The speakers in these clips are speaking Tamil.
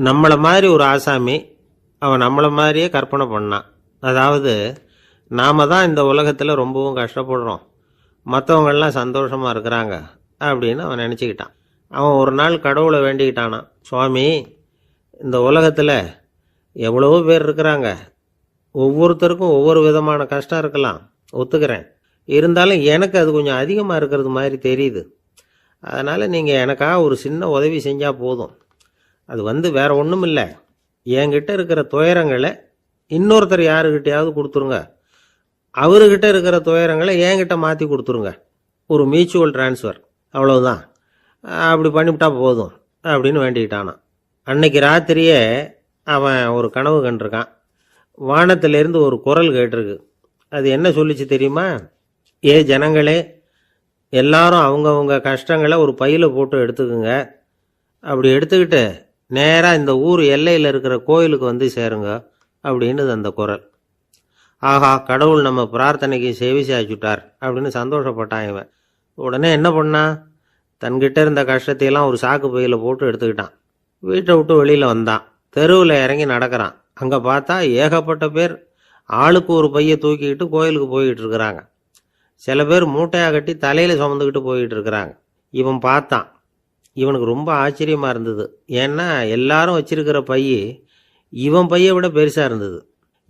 நம்மளை மாதிரி ஒரு ஆசாமி அவன் நம்மளை மாதிரியே கற்பனை பண்ணான். அதாவது நாம தான் இந்த உலகத்தில் ரொம்பவும் கஷ்டப்படுறோம், மற்றவங்கள்லாம் சந்தோஷமாக இருக்கிறாங்க அப்படின்னு அவன் நினச்சிக்கிட்டான். அவன் ஒரு நாள் கடவுளை வேண்டிக்கிட்டானான், சுவாமி, இந்த உலகத்தில் எவ்வளவோ பேர் இருக்கிறாங்க, ஒவ்வொருத்தருக்கும் ஒவ்வொரு விதமான கஷ்டம் இருக்கலாம், ஒத்துக்கிறேன். இருந்தாலும் எனக்கு அது கொஞ்சம் அதிகமாக இருக்கிறது மாதிரி தெரியுது. அதனால் நீங்கள் எனக்காக ஒரு சின்ன உதவி செஞ்சால் போதும். அது வேற ஒன்றும் இல்லை, என்கிட்ட இருக்கிற துயரங்களை இன்னொருத்தர் யாருக்கிட்டையாவது கொடுத்துருங்க, அவர்கிட்ட இருக்கிற துயரங்களை என்கிட்ட மாற்றி கொடுத்துருங்க. ஒரு மியூச்சுவல் டிரான்ஸ்ஃபர், அவ்வளவுதான். அப்படி பண்ணிவிட்டா போதும் அப்படின்னு வேண்டிக்கிட்டானான். அன்னைக்கு ராத்திரியே அவன் ஒரு கனவு கண்டிருக்கான். வானத்திலேருந்து ஒரு குரல் கேட்டிருக்கு. அது என்ன சொல்லிச்சு தெரியுமா? ஏ ஜனங்களே, எல்லாரும் அவங்கவுங்க கஷ்டங்களை ஒரு பையில் போட்டு எடுத்துக்குங்க. அப்படி எடுத்துக்கிட்டு நேராக இந்த ஊர் எல்லையில் இருக்கிற கோயிலுக்கு வந்து சேருங்க அப்படின்னு அந்த குரல். ஆஹா, கடவுள் நம்ம பிரார்த்தனைக்கு செவி சாய்ச்சுட்டார் அப்படின்னு சந்தோஷப்பட்டான் இவன். உடனே என்ன பண்ணான்? தன்கிட்ட இருந்த கஷ்டத்தையெல்லாம் ஒரு சாக்கு பையில் போட்டு எடுத்துக்கிட்டான். வீட்டை விட்டு வெளியில் வந்தான். தெருவில் இறங்கி நடக்கிறான். அங்கே பார்த்தா ஏகப்பட்ட பேர் ஆளுக்கு ஒரு பையை தூக்கிக்கிட்டு கோயிலுக்கு போய்கிட்டு இருக்கிறாங்க. சில பேர் மூட்டையாக கட்டி தலையில் சுமந்துக்கிட்டு போய்கிட்டு இருக்கிறாங்க. இவன் பார்த்தான். இவனுக்கு ரொம்ப ஆச்சரியமாக இருந்தது. ஏன்னா எல்லாரும் வச்சிருக்கிற பை இவன் பையை விட பெருசாக இருந்தது.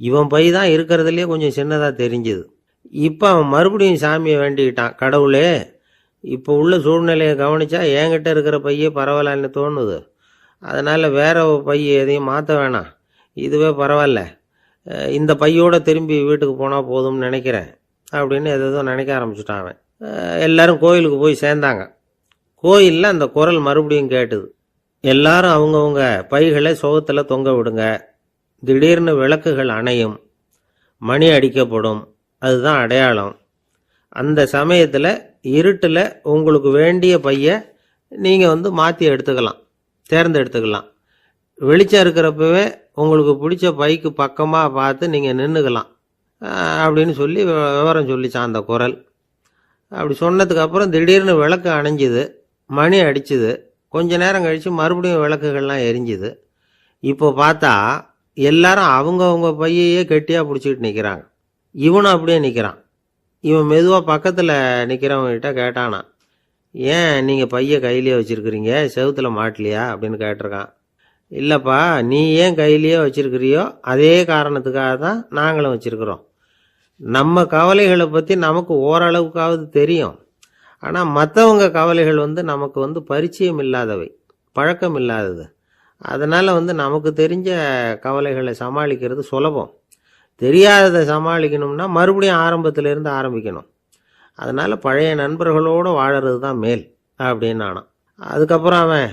இவன் பை தான் இருக்கிறதுலே கொஞ்சம் சின்னதாக தெரிஞ்சுது. இப்போ அவன் மறுபடியும் சாமியை வேண்டிக்கிட்டான், கடவுளே, இப்போ உள்ள சூழ்நிலையை கவனிச்சா என்கிட்ட இருக்கிற பையே பரவாயில்லன்னு தோணுது. அதனால் வேற பை எதையும் மாற்ற வேணாம், இதுவே பரவாயில்ல, இந்த பையோடு திரும்பி வீட்டுக்கு போனால் போதும்னு நினைக்கிறேன் அப்படின்னு எதோ நினைக்க ஆரம்பிச்சுட்டான் அவன். எல்லாரும் கோயிலுக்கு போய் சேர்ந்தாங்க. கோயிலில் அந்த குரல் மறுபடியும் கேட்டுது. எல்லாரும் அவங்கவுங்க பைகளை சுகத்தில் தொங்க விடுங்க, திடீர்னு விளக்குகள் அணையும், மணி அடிக்கப்படும், அதுதான் அடையாளம். அந்த சமயத்தில் இருட்டில் உங்களுக்கு வேண்டிய பையை நீங்கள் மாற்றி எடுத்துக்கலாம், தேர்ந்தெடுத்துக்கலாம். வெளிச்சம் இருக்கிறப்பவே உங்களுக்கு பிடிச்ச பைக்கு பக்கமாக பார்த்து நீங்கள் நின்றுக்கலாம் அப்படின்னு சொல்லி விவரம் சொல்லிச்சான் அந்த குரல். அப்படி சொன்னதுக்கப்புறம் திடீர்னு விளக்கு அணைஞ்சிது, மணி அடிச்சுது. கொஞ்ச நேரம் கழித்து மறுபடியும் விளக்குகள்லாம் எரிஞ்சுது. இப்போ பார்த்தா எல்லாரும் அவங்கவுங்க பையையே கெட்டியாக பிடிச்சிக்கிட்டு நிற்கிறாங்க. இவனும் அப்படியே நிற்கிறான். இவன் மெதுவாக பக்கத்தில் நிற்கிறவங்ககிட்ட கேட்டானா, ஏன் நீங்கள் பையை கையிலேயே வச்சுருக்கிறீங்க, செவுத்தில் மாட்டலையா அப்படின்னு கேட்டிருக்கான். இல்லைப்பா, நீ ஏன் கையிலேயே வச்சுருக்கிறியோ அதே காரணத்துக்காக தான் நாங்களும் வச்சுருக்கிறோம். நம்ம கவலைகளை பற்றி நமக்கு ஓரளவுக்காவது தெரியும், ஆனால் மற்றவங்க கவலைகள் நமக்கு பரிச்சயம் இல்லாதவை, பழக்கம் இல்லாதது. அதனால் நமக்கு தெரிஞ்ச கவலைகளை சமாளிக்கிறது சுலபம். தெரியாததை சமாளிக்கணும்னா மறுபடியும் ஆரம்பத்திலேருந்து ஆரம்பிக்கணும். அதனால் பழைய நண்பர்களோடு வாழறது தான் மேல் அப்படின்னு ஆனான். அதுக்கப்புறம் அவன்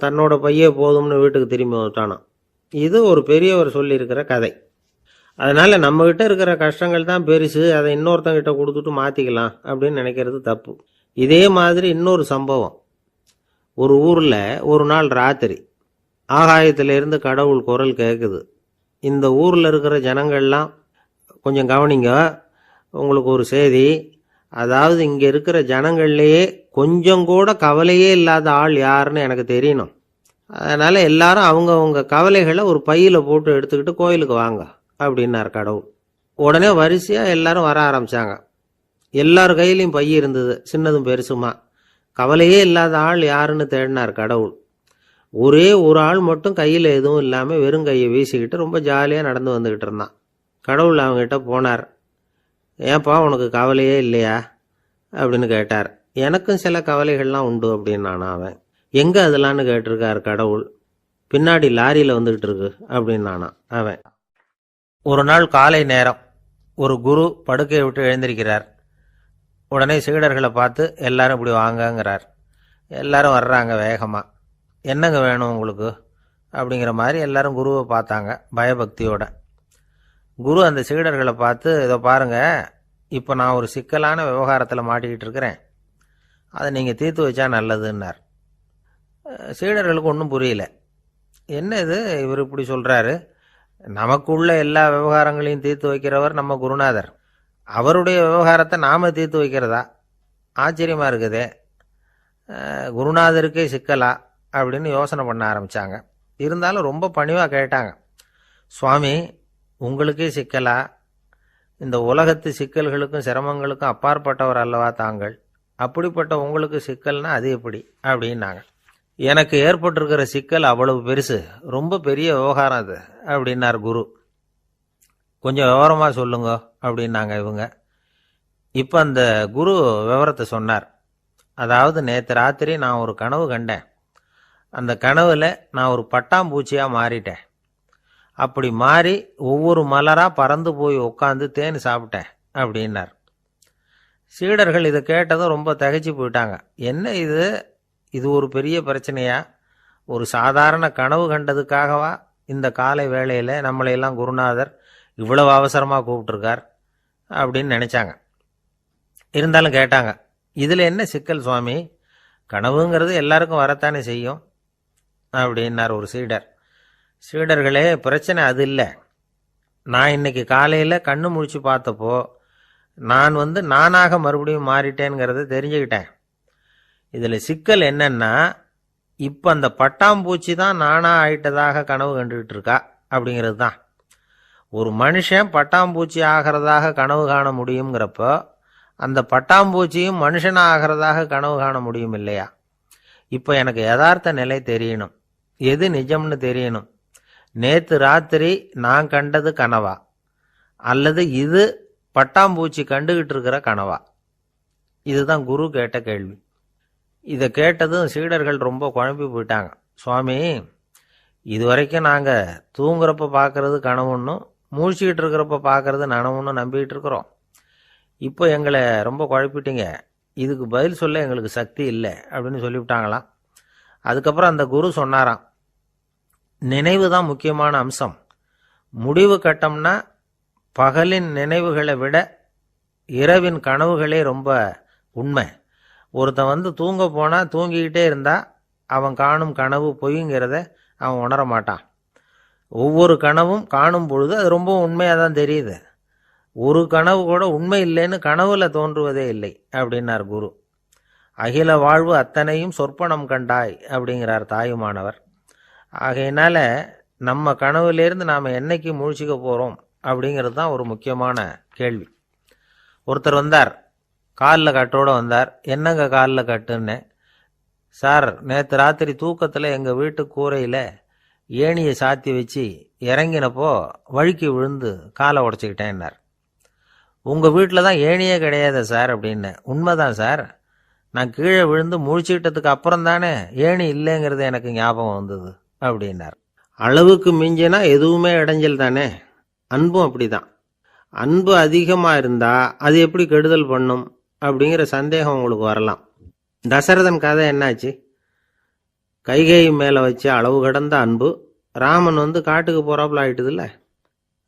தன்னோட பையே போதும்னு வீட்டுக்கு திரும்பி வந்துட்டானான். இது ஒரு பெரியவர் சொல்லியிருக்கிற கதை. அதனால் நம்மகிட்ட இருக்கிற கஷ்டங்கள் தான் பெருசு, அதை இன்னொருத்தங்கிட்ட கொடுத்துட்டு மாற்றிக்கலாம் அப்படின்னு நினைக்கிறது தப்பு. இதே மாதிரி இன்னொரு சம்பவம். ஒரு ஊரில் ஒரு நாள் ராத்திரி ஆகாயத்திலேருந்து கடவுள் குரல் கேட்குது. இந்த ஊரில் இருக்கிற ஜனங்கள்லாம் கொஞ்சம் கவனிங்க, உங்களுக்கு ஒரு செய்தி. அதாவது இங்கே இருக்கிற ஜனங்கள்லேயே கொஞ்சம் கூட கவலையே இல்லாத ஆள் யாருன்னு எனக்கு தெரியணும். அதனால் எல்லாரும் அவங்கவுங்க கவலைகளை ஒரு பையில் போட்டு எடுத்துக்கிட்டு கோயிலுக்கு வாங்க அப்படின்னார் கடவுள். உடனே வரிசையாக எல்லாரும் வர ஆரம்பித்தாங்க. எல்லார் கையிலையும் பை இருந்தது, சின்னதும் பெருசுமா. கவலையே இல்லாத ஆள் யாருன்னு தேடினார் கடவுள். ஒரே ஒரு ஆள் மட்டும் கையில் எதுவும் இல்லாமல் வெறும் கையை வீசிக்கிட்டு ரொம்ப ஜாலியாக நடந்து வந்துக்கிட்டு இருந்தான். கடவுள் அவங்ககிட்ட போனார். ஏன்பா, உனக்கு கவலையே இல்லையா அப்படின்னு கேட்டார். எனக்கும் சில கவலைகள்லாம் உண்டு அப்படின்னானா அவன். எங்கே அதெல்லாம்னு கேட்டிருக்கார் கடவுள். பின்னாடி லாரியில் வந்துக்கிட்டு இருக்கு அப்படின்னானா அவன். ஒரு நாள் காலை நேரம் ஒரு குரு படுக்கையை விட்டு எழுந்திருக்கிறார். உடனே சீடர்களை பார்த்து எல்லாரும் இப்படி வாங்கங்கிறார். எல்லாரும் வர்றாங்க வேகமாக. என்னங்க வேணும் உங்களுக்கு அப்படிங்கிற மாதிரி எல்லாரும் குருவை பார்த்தாங்க பயபக்தியோட. குரு அந்த சீடர்களை பார்த்து, இதை பாருங்க, இப்போ நான் ஒரு சிக்கலான விவகாரத்தில் மாட்டிக்கிட்டு இருக்கிறேன், அதை நீங்கள் தீர்த்து வச்சா நல்லதுன்னார். சீடர்களுக்கு ஒன்றும் புரியல. என்ன இது, இவர் இப்படி சொல்கிறாரு, நமக்குள்ள எல்லா விவகாரங்களையும் தீர்த்து வைக்கிறவர் நம்ம குருநாதர், அவருடைய விவகாரத்தை நாம் தீர்த்து வைக்கிறதா, ஆச்சரியமாக இருக்குதே, குருநாதருக்கே சிக்கலா அப்படின்னு யோசனை பண்ண ஆரம்பித்தாங்க. இருந்தாலும் ரொம்ப பணிவாக கேட்டாங்க, சுவாமி உங்களுக்கே சிக்கலா? இந்த உலகத்து சிக்கல்களுக்கும் சிரமங்களுக்கும் அப்பாற்பட்டவர் அல்லவா தாங்கள்? அப்படிப்பட்ட உங்களுக்கு சிக்கல்னா அது எப்படி அப்படின்னாங்க. எனக்கு ஏற்பட்டிருக்கிற சிக்கல் அவ்வளவு பெருசு, ரொம்ப பெரிய விவகாரம் அது அப்படின்னார் குரு. கொஞ்சம் விவரமாக சொல்லுங்க அப்படின்னாங்க இவங்க. இப்போ அந்த குரு விவரத்தை சொன்னார். அதாவது நேற்று ராத்திரி நான் ஒரு கனவு கண்டேன். அந்த கனவில் நான் ஒரு பட்டாம்பூச்சியாக மாறிட்டேன். அப்படி மாறி ஒவ்வொரு மலராக பறந்து போய் உட்காந்து தேன் சாப்பிட்டேன் அப்படின்னார். சீடர்கள் இதை கேட்டதும் ரொம்ப திகைச்சு போயிட்டாங்க. என்ன இது, இது ஒரு பெரிய பிரச்சனையா? ஒரு சாதாரண கனவு கண்டதுக்காகவா இந்த காலை வேளையில் நம்மளையெல்லாம் குருநாதர் இவ்வளவு அவசரமாக கூப்பிட்டுருக்கார் அப்படின்னு நினச்சாங்க. இருந்தாலும் கேட்டாங்க, இதில் என்ன சிக்கல் சுவாமி? கனவுங்கிறது எல்லாருக்கும் வரத்தானே செய்யும் அப்படின்னார் ஒரு சீடர். சீடர்களே, பிரச்சனை அது இல்லை. நான் இன்னைக்கு காலையில் கண்ணு முழிச்சு பார்த்தப்போ நான் நானாக மறுபடியும் மாறிட்டேங்கிறத தெரிஞ்சுக்கிட்டேன். இதில் சிக்கல் என்னன்னா, இப்போ அந்த பட்டாம்பூச்சி தான் நானாக ஆயிட்டதாக கனவு கண்டுகிட்டு இருக்கா அப்படிங்கிறது தான். ஒரு மனுஷன் பட்டாம்பூச்சி ஆகிறதாக கனவு காண முடியுங்கிறப்போ அந்த பட்டாம்பூச்சியும் மனுஷனாக ஆகிறதாக கனவு காண முடியும் இல்லையா? இப்போ எனக்கு யதார்த்த நிலை தெரியணும், எது நிஜம்னு தெரியணும். நேற்று ராத்திரி நான் கண்டது கனவா, அல்லது இது பட்டாம்பூச்சி கண்டுகிட்டு இருக்கிற கனவா? இதுதான் குரு கேட்ட கேள்வி. இதை கேட்டதும் சீடர்கள் ரொம்ப குழம்பி போயிட்டாங்க. சுவாமி, இது வரைக்கும் நாங்கள் தூங்குறப்ப பார்க்கறது கனவுன்னும் மூழ்கிக்கிட்டு இருக்கிறப்ப பார்க்கறது நனவுன்னு நம்பிக்கிட்டு இருக்கிறோம். இப்போ எங்களை ரொம்ப குழப்பிட்டீங்க, இதுக்கு பதில் சொல்ல எங்களுக்கு சக்தி இல்லை அப்படின்னு சொல்லிவிட்டாங்களாம். அதுக்கப்புறம் அந்த குரு சொன்னாராம், நினைவு தான் முக்கியமான அம்சம். முடிவு கட்டம்னா பகலின் நினைவுகளை விட இரவின் கனவுகளே ரொம்ப உண்மை. ஒருத்தன் தூங்க போனால் தூங்கிக்கிட்டே இருந்தால் அவன் காணும் கனவு பொய்ங்கிறத அவன் உணர மாட்டான். ஒவ்வொரு கனவும் காணும் பொழுது அது ரொம்ப உண்மையாக தான் தெரியுது. ஒரு கனவு கூட உண்மை இல்லைன்னு கனவுல தோன்றுவதே இல்லை அப்படின்னார் குரு. அகில வாழ்வு அத்தனையும் சொற்பனம் கண்டாய் அப்படிங்கிறார் தாயுமானவர். ஆகையினால நம்ம கனவுலேருந்து நாம் என்னைக்கு முழிச்சிக்க போகிறோம் அப்படிங்கிறது தான் ஒரு முக்கியமான கேள்வி. ஒருத்தர் வந்தார், காலில் கட்டோடு வந்தார். என்னங்க காலில் கட்டுன்னு? சார், நேற்று ராத்திரி தூக்கத்தில் எங்கள் வீட்டு கூரையில் ஏணியை சாத்தி வச்சு இறங்கினப்போ வழுக்கி விழுந்து காலை உடச்சிக்கிட்டேன்னார். உங்கள் வீட்டில் தான் ஏணியே கிடையாது சார் அப்படின்னு. உண்மைதான் சார், நான் கீழே விழுந்து முழிச்சுக்கிட்டதுக்கு அப்புறம் தானே ஏணி இல்லைங்கிறது எனக்கு ஞாபகம் வந்தது அப்படின்னார். அளவுக்கு மிஞ்சினா எதுவுமே இடைஞ்சல் தானே. அன்பும் அப்படிதான். அன்பு அதிகமாக இருந்தால் அது எப்படி கெடுதல் பண்ணும் அப்படிங்கிற சந்தேகம் உங்களுக்கு வரலாம். தசரதன் கதை என்னாச்சு? கைகேயி மேலே வச்சு அளவு கடந்த அன்பு ராமன் காட்டுக்கு போறாப்புல ஆயிட்டுதுல்ல.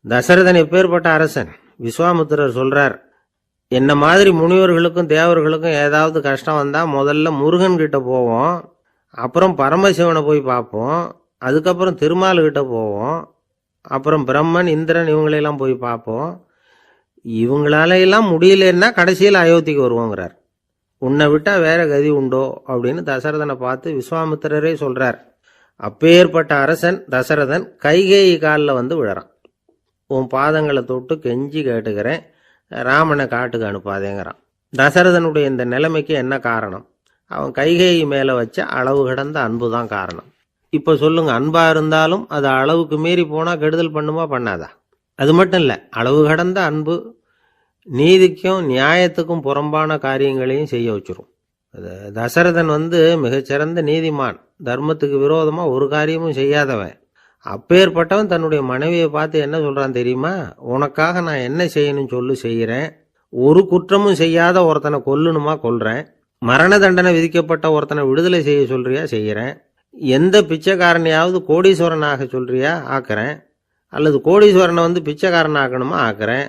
தசரதன் எப்பேற்பட்ட அரசன்? விஸ்வாமித்திரர் சொல்றார், என்ன மாதிரி முனிவர்களுக்கும் தேவர்களுக்கும் ஏதாவது கஷ்டம் வந்தால் முதல்ல முருகன் கிட்ட போவோம், அப்புறம் பரமசிவனை போய் பார்ப்போம், அதுக்கப்புறம் திருமால்கிட்ட போவோம், அப்புறம் பிரம்மன் இந்திரன் இவங்களெல்லாம் போய் பார்ப்போம். இவங்களாலையெல்லாம் முடியலன்னா கடைசியில் அயோத்திக்கு வருவோங்கிறார். உன்னை விட்டா வேற கதி உண்டோ அப்படின்னு தசரதனை பார்த்து விஸ்வாமித்திரரே சொல்றார். அப்பேற்பட்ட அரசன் தசரதன் கைகேயி காலில் விழறான். உன் பாதங்களை தொட்டு கெஞ்சி கேட்டுக்கிறேன், ராமனை காட்டுக்கு அனுப்பாதேங்கிறான். தசரதனுடைய இந்த நிலைமைக்கு என்ன காரணம்? அவன் கைகேயி மேலே வச்ச அளவு கடந்த அன்பு தான் காரணம். இப்போ சொல்லுங்க, அன்பா இருந்தாலும் அது அளவுக்கு மீறி போனால் கெடுதல் பண்ணுமா பண்ணாதா? அது மட்டும் இல்லை, அளவு கடந்த அன்பு நீதிக்கும் நியாயத்துக்கும் புறம்பான காரியங்களையும் செய்ய வச்சிரும். தசரதன் மிகச்சிறந்த நீதிமான், தர்மத்துக்கு விரோதமாக ஒரு காரியமும் செய்யாதவன். அப்பேற்பட்டவன் தன்னுடைய மனைவியை பார்த்து என்ன சொல்றான் தெரியுமா? உனக்காக நான் என்ன செய்யணும்னு சொல்லி செய்கிறேன். ஒரு குற்றமும் செய்யாத ஒருத்தனை கொல்லணுமா கொல்றேன். மரண தண்டனை விதிக்கப்பட்ட ஒருத்தனை விடுதலை செய்ய சொல்றியா செய்கிறேன். எந்த பிச்சைக்காரனையாவது கோடீஸ்வரனாக சொல்றியா ஆக்குறேன், அல்லது கோடீஸ்வரனை பிச்சைக்காரன் ஆக்கணுமா ஆக்குறேன்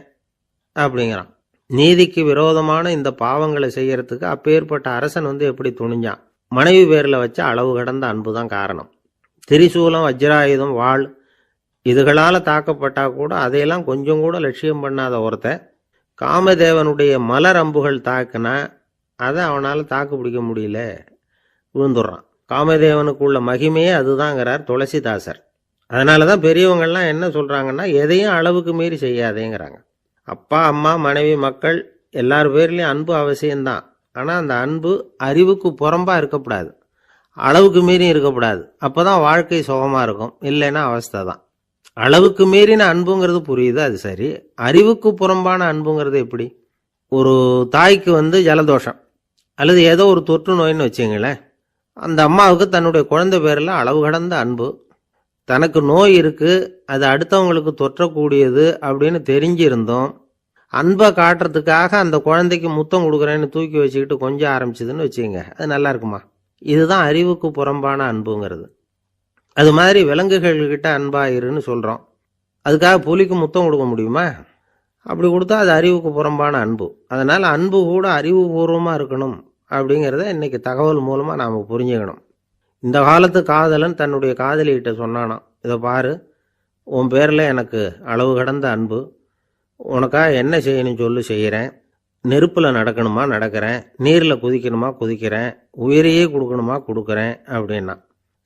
அப்படிங்கிறான். நீதிக்கு விரோதமான இந்த பாவங்களை செய்யறதுக்கு அப்பேற்பட்ட அரசன் எப்படி துணிஞ்சான்? மனைவி பேரில் வச்ச அளவு கடந்த அன்பு தான் காரணம். திரிசூலம், வஜ்ராயுதம், வாள் இதுகளால் தாக்கப்பட்டா கூட அதையெல்லாம் கொஞ்சம் கூட லட்சியம் பண்ணாத ஒருத்தன் காமதேவனுடைய மலர் அம்புகள் தாக்குனா அதை அவனால் தாக்கு பிடிக்க முடியல, விழுந்துடுறான். காமதேவனுக்குள்ள மகிமையே அதுதாங்கிறார் துளசிதாசர். அதனால தான் பெரியவங்கள்லாம் என்ன சொல்கிறாங்கன்னா, எதையும் அளவுக்கு மீறி செய்யாதேங்கிறாங்க. அப்பா அம்மா மனைவி மக்கள் எல்லார் பேர்லேயும் அன்பு அவசியம்தான். ஆனால் அந்த அன்பு அறிவுக்கு புறம்பாக இருக்கக்கூடாது, அளவுக்கு மீறி இருக்கக்கூடாது. அப்போ தான் வாழ்க்கை சுகமாக இருக்கும். இல்லைன்னா அவஸ்தை தான். அளவுக்கு மீறின அன்புங்கிறது புரியுது, அது சரி. அறிவுக்கு புறம்பான அன்புங்கிறது எப்படி? ஒரு தாய்க்கு ஜலதோஷம் அல்லது ஏதோ ஒரு தொற்று நோயின்னு வச்சுங்களேன். அந்த அம்மாவுக்கு தன்னுடைய குழந்தை பேரில் அளவு கடந்த அன்பு. தனக்கு நோய் இருக்குது, அது அடுத்தவங்களுக்கு தொற்றக்கூடியது அப்படின்னு தெரிஞ்சிருந்தோம் அன்பை காட்டுறதுக்காக அந்த குழந்தைக்கு முத்தம் கொடுக்குறேன்னு தூக்கி வச்சுக்கிட்டு கொஞ்சம் ஆரம்பிச்சதுன்னு வச்சுக்கோங்க, அது நல்லா இருக்குமா? இதுதான் அறிவுக்கு புறம்பான அன்புங்கிறது. அது மாதிரி விலங்குகள்கிட்ட அன்பாயிருன்னு சொல்கிறோம். அதுக்காக புலிக்கு முத்தம் கொடுக்க முடியுமா? அப்படி கொடுத்தா அது அறிவுக்கு புறம்பான அன்பு. அதனால் அன்பு கூட அறிவுபூர்வமாக இருக்கணும் அப்படிங்கிறத இன்றைக்கி தகவல் மூலமாக நாம் புரிஞ்சுக்கணும். இந்த காலத்து காதலன் தன்னுடைய காதலிகிட்ட சொன்னானாம், இதை பாரு, உன் பேரில் எனக்கு அளவு கடந்த அன்பு, உனக்காக என்ன செய்யணும் சொல்லு செய்கிறேன், நெருப்பில் நடக்கணுமா நடக்கிறேன், நீரில் குதிக்கணுமா குதிக்கிறேன், உயிரையே கொடுக்கணுமா கொடுக்குறேன் அப்படின்னா.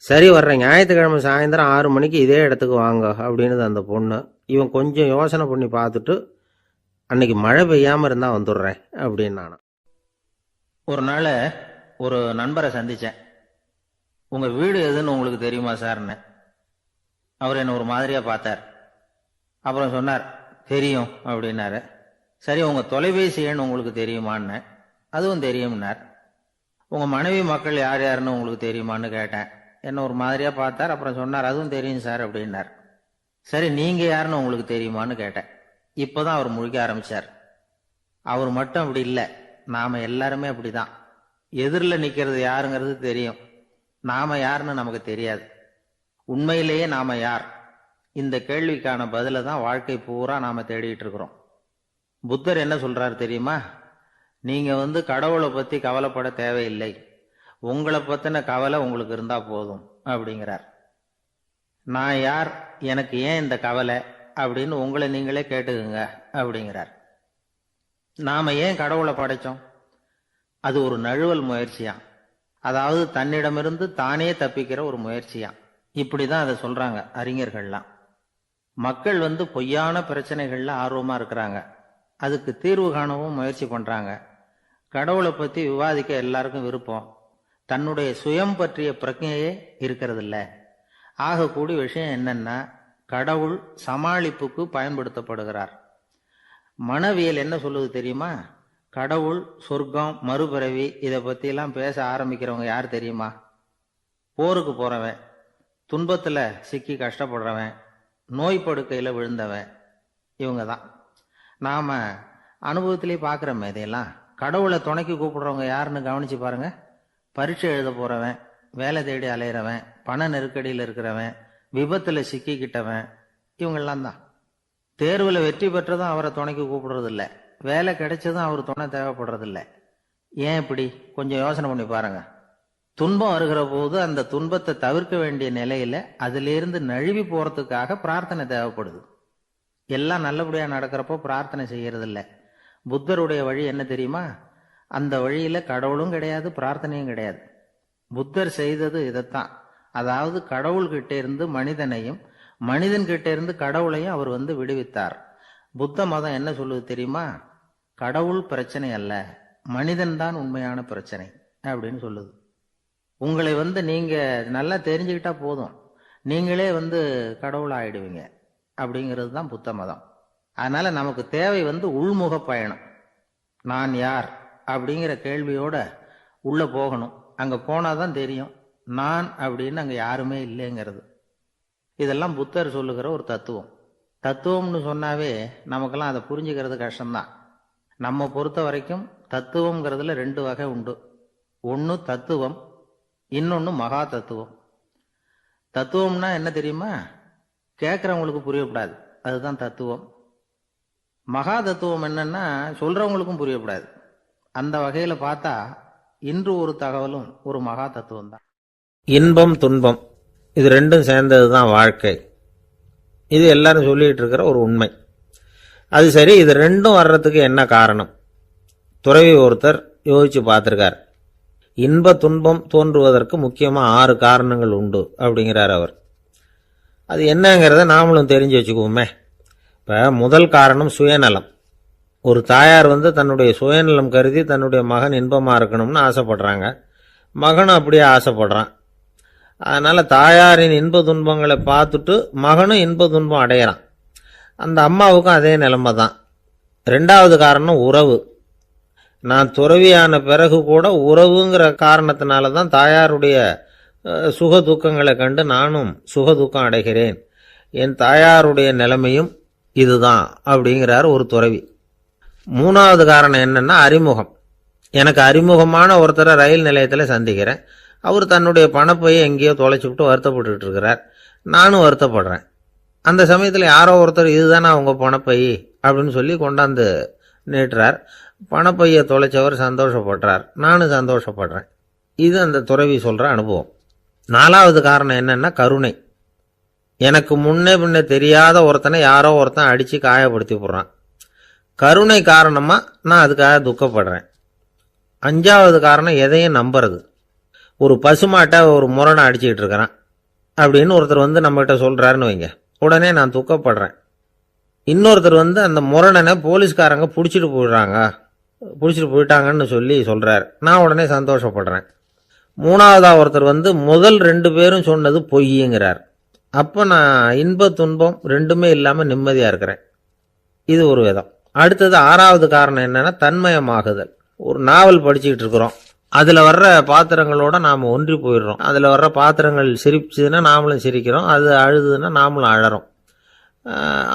சரி, வர்றேன் ஞாயிற்றுக்கிழமை சாயந்தரம் 6 மணிக்கு இதே இடத்துக்கு வாங்க அப்படின்னுது அந்த பொண்ணு. இவன் கொஞ்சம் யோசனை பண்ணி பார்த்துட்டு, அன்னைக்கு மழை பெய்யாமல் இருந்தால் வந்துடுறேன் அப்படின்னு நானும். ஒரு நாள் ஒரு நண்பரை சந்தித்தேன். உங்கள் வீடு எதுன்னு உங்களுக்கு தெரியுமா சார்ன்னு. அவர் என்னை ஒரு மாதிரியாக பார்த்தார். அப்புறம் சொன்னார், தெரியும் அப்படின்னாரு. சரி, உங்கள் தொலைபேசி எண் உங்களுக்கு தெரியுமான்னு. அதுவும் தெரியும்னார். உங்கள் மனைவி மக்கள் யார் யாருன்னு உங்களுக்கு தெரியுமான்னு கேட்டேன். என்ன ஒரு மாதிரியாக பார்த்தார். அப்புறம் சொன்னார், அதுவும் தெரியும் சார் அப்படின்னார். சரி, நீங்கள் யாருன்னு உங்களுக்கு தெரியுமான்னு கேட்டேன். இப்போ தான் அவர் முழிக்க ஆரம்பித்தார். அவர் மட்டும் அப்படி இல்லை, நாம் எல்லாருமே அப்படி தான். எதிரில் நிற்கிறது யாருங்கிறது தெரியும், நாம் யாருன்னு நமக்கு தெரியாது. உண்மையிலேயே நாம் யார்? இந்த கேள்விக்கான பதிலை தான் வாழ்க்கை பூரா நாம் தேடிட்டு இருக்கிறோம். புத்தர் என்ன சொல்கிறார் தெரியுமா? நீங்கள் கடவுளை பற்றி கவலைப்பட தேவையில்லை, உங்களை பற்றின கவலை உங்களுக்கு இருந்தால் போதும் அப்படிங்கிறார். நான் யார், எனக்கு ஏன் இந்த கவலை அப்படின்னு உங்களை நீங்களே கேட்டுக்குங்க அப்படிங்கிறார். நாம் ஏன் கடவுளை படைத்தோம்? அது ஒரு நழுவல் முயற்சியாம். அதாவது தன்னிடமிருந்து தானே தப்பிக்கிற ஒரு முயற்சியாம். இப்படி தான் அதை சொல்கிறாங்க அறிஞர்கள்லாம். மக்கள் பொய்யான பிரச்சனைகளில் ஆர்வமாக இருக்கிறாங்க, அதுக்கு தீர்வு காணவும் முயற்சி பண்ணுறாங்க. கடவுளை பற்றி விவாதிக்க எல்லாருக்கும் விருப்பம், தன்னுடைய சுயம் பற்றிய பிரஜையே இருக்கிறதில்ல. ஆகக்கூடிய விஷயம் என்னன்னா, கடவுள் சமாளிப்புக்கு பயன்படுத்தப்படுகிறார். மனவியல் என்ன சொல்லுது தெரியுமா? கடவுள், சொர்க்கம், மறுபிறவி இதை பற்றியெல்லாம் பேச ஆரம்பிக்கிறவங்க யார் தெரியுமா? போருக்கு போகிறவன், துன்பத்தில் சிக்கி கஷ்டப்படுறவன், நோய் படுக்கையில் விழுந்தவன், இவங்க தான். நாம் அனுபவத்திலே பார்க்குறோமே இதையெல்லாம். கடவுளை துணைக்கு கூப்பிடுறவங்க யாருன்னு கவனித்து பாருங்க. பரீட்சை எழுத போகிறவன், வேலை தேடி அலையிறவன், பண நெருக்கடியில் இருக்கிறவன், விபத்தில் சிக்கிக்கிட்டவன், இவங்கெல்லாம் தான். தேர்வில் வெற்றி பெற்றதும் அவரை துணைக்கு கூப்பிடுறதில்ல, வேலை கிடைச்சதும் அவர் துணை தேவைப்படுறதில்ல. ஏன் இப்படி? கொஞ்சம் யோசனை பண்ணி பாருங்க. துன்பம் வருகிற போது அந்த துன்பத்தை தவிர்க்க வேண்டிய நிலையில அதிலிருந்து நழுவி போறதுக்காக பிரார்த்தனை தேவைப்படுது. எல்லாம் நல்லபடியா நடக்கிறப்போ பிரார்த்தனை செய்யறதில்ல. புத்தருடைய வழி என்ன தெரியுமா? அந்த வழியில கடவுளும் கிடையாது, பிரார்த்தனையும் கிடையாது. புத்தர் செய்தது இதைத்தான். அதாவது கடவுள்கிட்ட இருந்து மனிதனையும், மனிதன் கிட்ட இருந்து கடவுளையும் அவர் விடுவித்தார். புத்த மதம் என்ன சொல்லுது தெரியுமா? கடவுள் பிரச்சனை அல்ல, மனிதன் தான் உண்மையான பிரச்சனை அப்படின்னு சொல்லுது. உங்களை நீங்க நல்லா தெரிஞ்சுக்கிட்டா போதும், நீங்களே கடவுள் ஆயிடுவீங்க அப்படிங்கிறது தான் புத்த மதம். அதனால நமக்கு தேவை உள்முக பயணம். நான் யார் அப்படிங்கிற கேள்வியோட உள்ள போகணும். அங்க போனாதான் தெரியும் நான் அப்படின்னு அங்க யாருமே இல்லைங்கிறது. இதெல்லாம் புத்தர் சொல்லுகிற ஒரு தத்துவம். தத்துவம்னு சொன்னாவே நமக்கெல்லாம் அதை புரிஞ்சுக்கிறது கஷ்டம்தான். நம்ம பொறுத்த வரைக்கும் தத்துவம்ங்கிறதுல 2 வகை உண்டு. ஒன்று தத்துவம், இன்னொன்று மகா தத்துவம். தத்துவம்னா என்ன தெரியுமா? கேட்குறவங்களுக்கு புரியக்கூடாது, அதுதான் தத்துவம். மகா தத்துவம் என்னன்னா சொல்றவங்களுக்கும் புரியக்கூடாது. அந்த வகையில் பார்த்தா இன்று ஒரு தகவலும் ஒரு மகா தத்துவம் தான். இன்பம் துன்பம் இது ரெண்டும் சேர்ந்தது தான் வாழ்க்கை. இது எல்லாரும் சொல்லிகிட்டு இருக்கிற ஒரு உண்மை. அது சரி, இது ரெண்டும் வர்றதுக்கு என்ன காரணம்? துறவி ஒருத்தர் யோசிச்சு பார்த்துருக்கார். இன்ப துன்பம் தோன்றுவதற்கு முக்கியமாக 6 காரணங்கள் உண்டு அப்படிங்கிறார் அவர். அது என்னங்கிறத நாமளும் தெரிஞ்சு வச்சுக்குவோமே. இப்போ முதல் காரணம் சுயநலம். ஒரு தாயார் தன்னுடைய சுயநலம் கருதி தன்னுடைய மகன் இன்பமாக இருக்கணும்னு ஆசைப்படுறாங்க. மகனும் அப்படியே ஆசைப்படுறான். அதனால் தாயாரின் இன்ப துன்பங்களை பார்த்துட்டு மகனும் இன்ப துன்பம் அடையிறான். அந்த அம்மாவுக்கும் அதே நிலைமை தான். 2வது காரணம் உறவு. நான் துறவியான பிறகு கூட உறவுங்கிற காரணத்தினால தான் தாயாருடைய சுக துக்கங்களை கண்டு நானும் சுக துக்கம் அடைகிறேன். என் தாயாருடைய நிலைமையும் இதுதான் அப்படிங்கிறார் ஒரு துறவி. 3வது காரணம் என்னன்னா அறிமுகம். எனக்கு அறிமுகமான ஒருத்தரை ரயில் நிலையத்தில் சந்திக்கிறேன். அவர் தன்னுடைய பணப்பையை எங்கேயோ தொலைச்சிவிட்டு வருத்தப்பட்டு இருக்கிறார். நானும் வருத்தப்படுறேன். அந்த சமயத்தில் யாரோ ஒருத்தர் இதுதானே அவங்க பணப்பை அப்படின்னு சொல்லி கொண்டாந்து நீட்டுறார். பணப்பையை தொலைச்சவர் சந்தோஷப்படுறார். நானும் சந்தோஷப்படுறேன். இது அந்த துறவி சொல்கிற அனுபவம். 4வது காரணம் என்னன்னா கருணை. எனக்கு முன்னே பின்னே தெரியாத ஒருத்தனை யாரோ ஒருத்தன் அடித்து காயப்படுத்தி போடுறான். கருணை காரணமாக நான் அதுக்காக துக்கப்படுறேன். 5வது காரணம் எதையும் நம்புறது. ஒரு பசுமாட்டை ஒரு முரணை அடிச்சுக்கிட்டு இருக்கிறான் அப்படின்னு ஒருத்தர் நம்மகிட்ட சொல்கிறாருன்னு வைங்க, உடனே நான் துக்கப்படுறேன். இன்னொருத்தர் அந்த முரணனை போலீஸ்காரங்க பிடிச்சிட்டு போயிட்டாங்கன்னு சொல்லி சொல்கிறார். நான் உடனே சந்தோஷப்படுறேன். 3வதா ஒருத்தர் முதல் 2 பேரும் சொன்னது பொய்யுங்கிறார். அப்போ நான் இன்ப துன்பம் 2மே இல்லாமல் நிம்மதியாக இருக்கிறேன். இது ஒரு விதம். அடுத்தது 6வது காரணம் என்னன்னா தன்மயமாகுதல். ஒரு நாவல் படிச்சுக்கிட்டு இருக்கிறோம். அதில் வர்ற பாத்திரங்களோட நாம் ஒன்றி போயிடுறோம். அதில் வர்ற பாத்திரங்கள் சிரிச்சுதுன்னா நாமளும் சிரிக்கிறோம், அது அழுதுன்னா நாமளும் அழறோம்.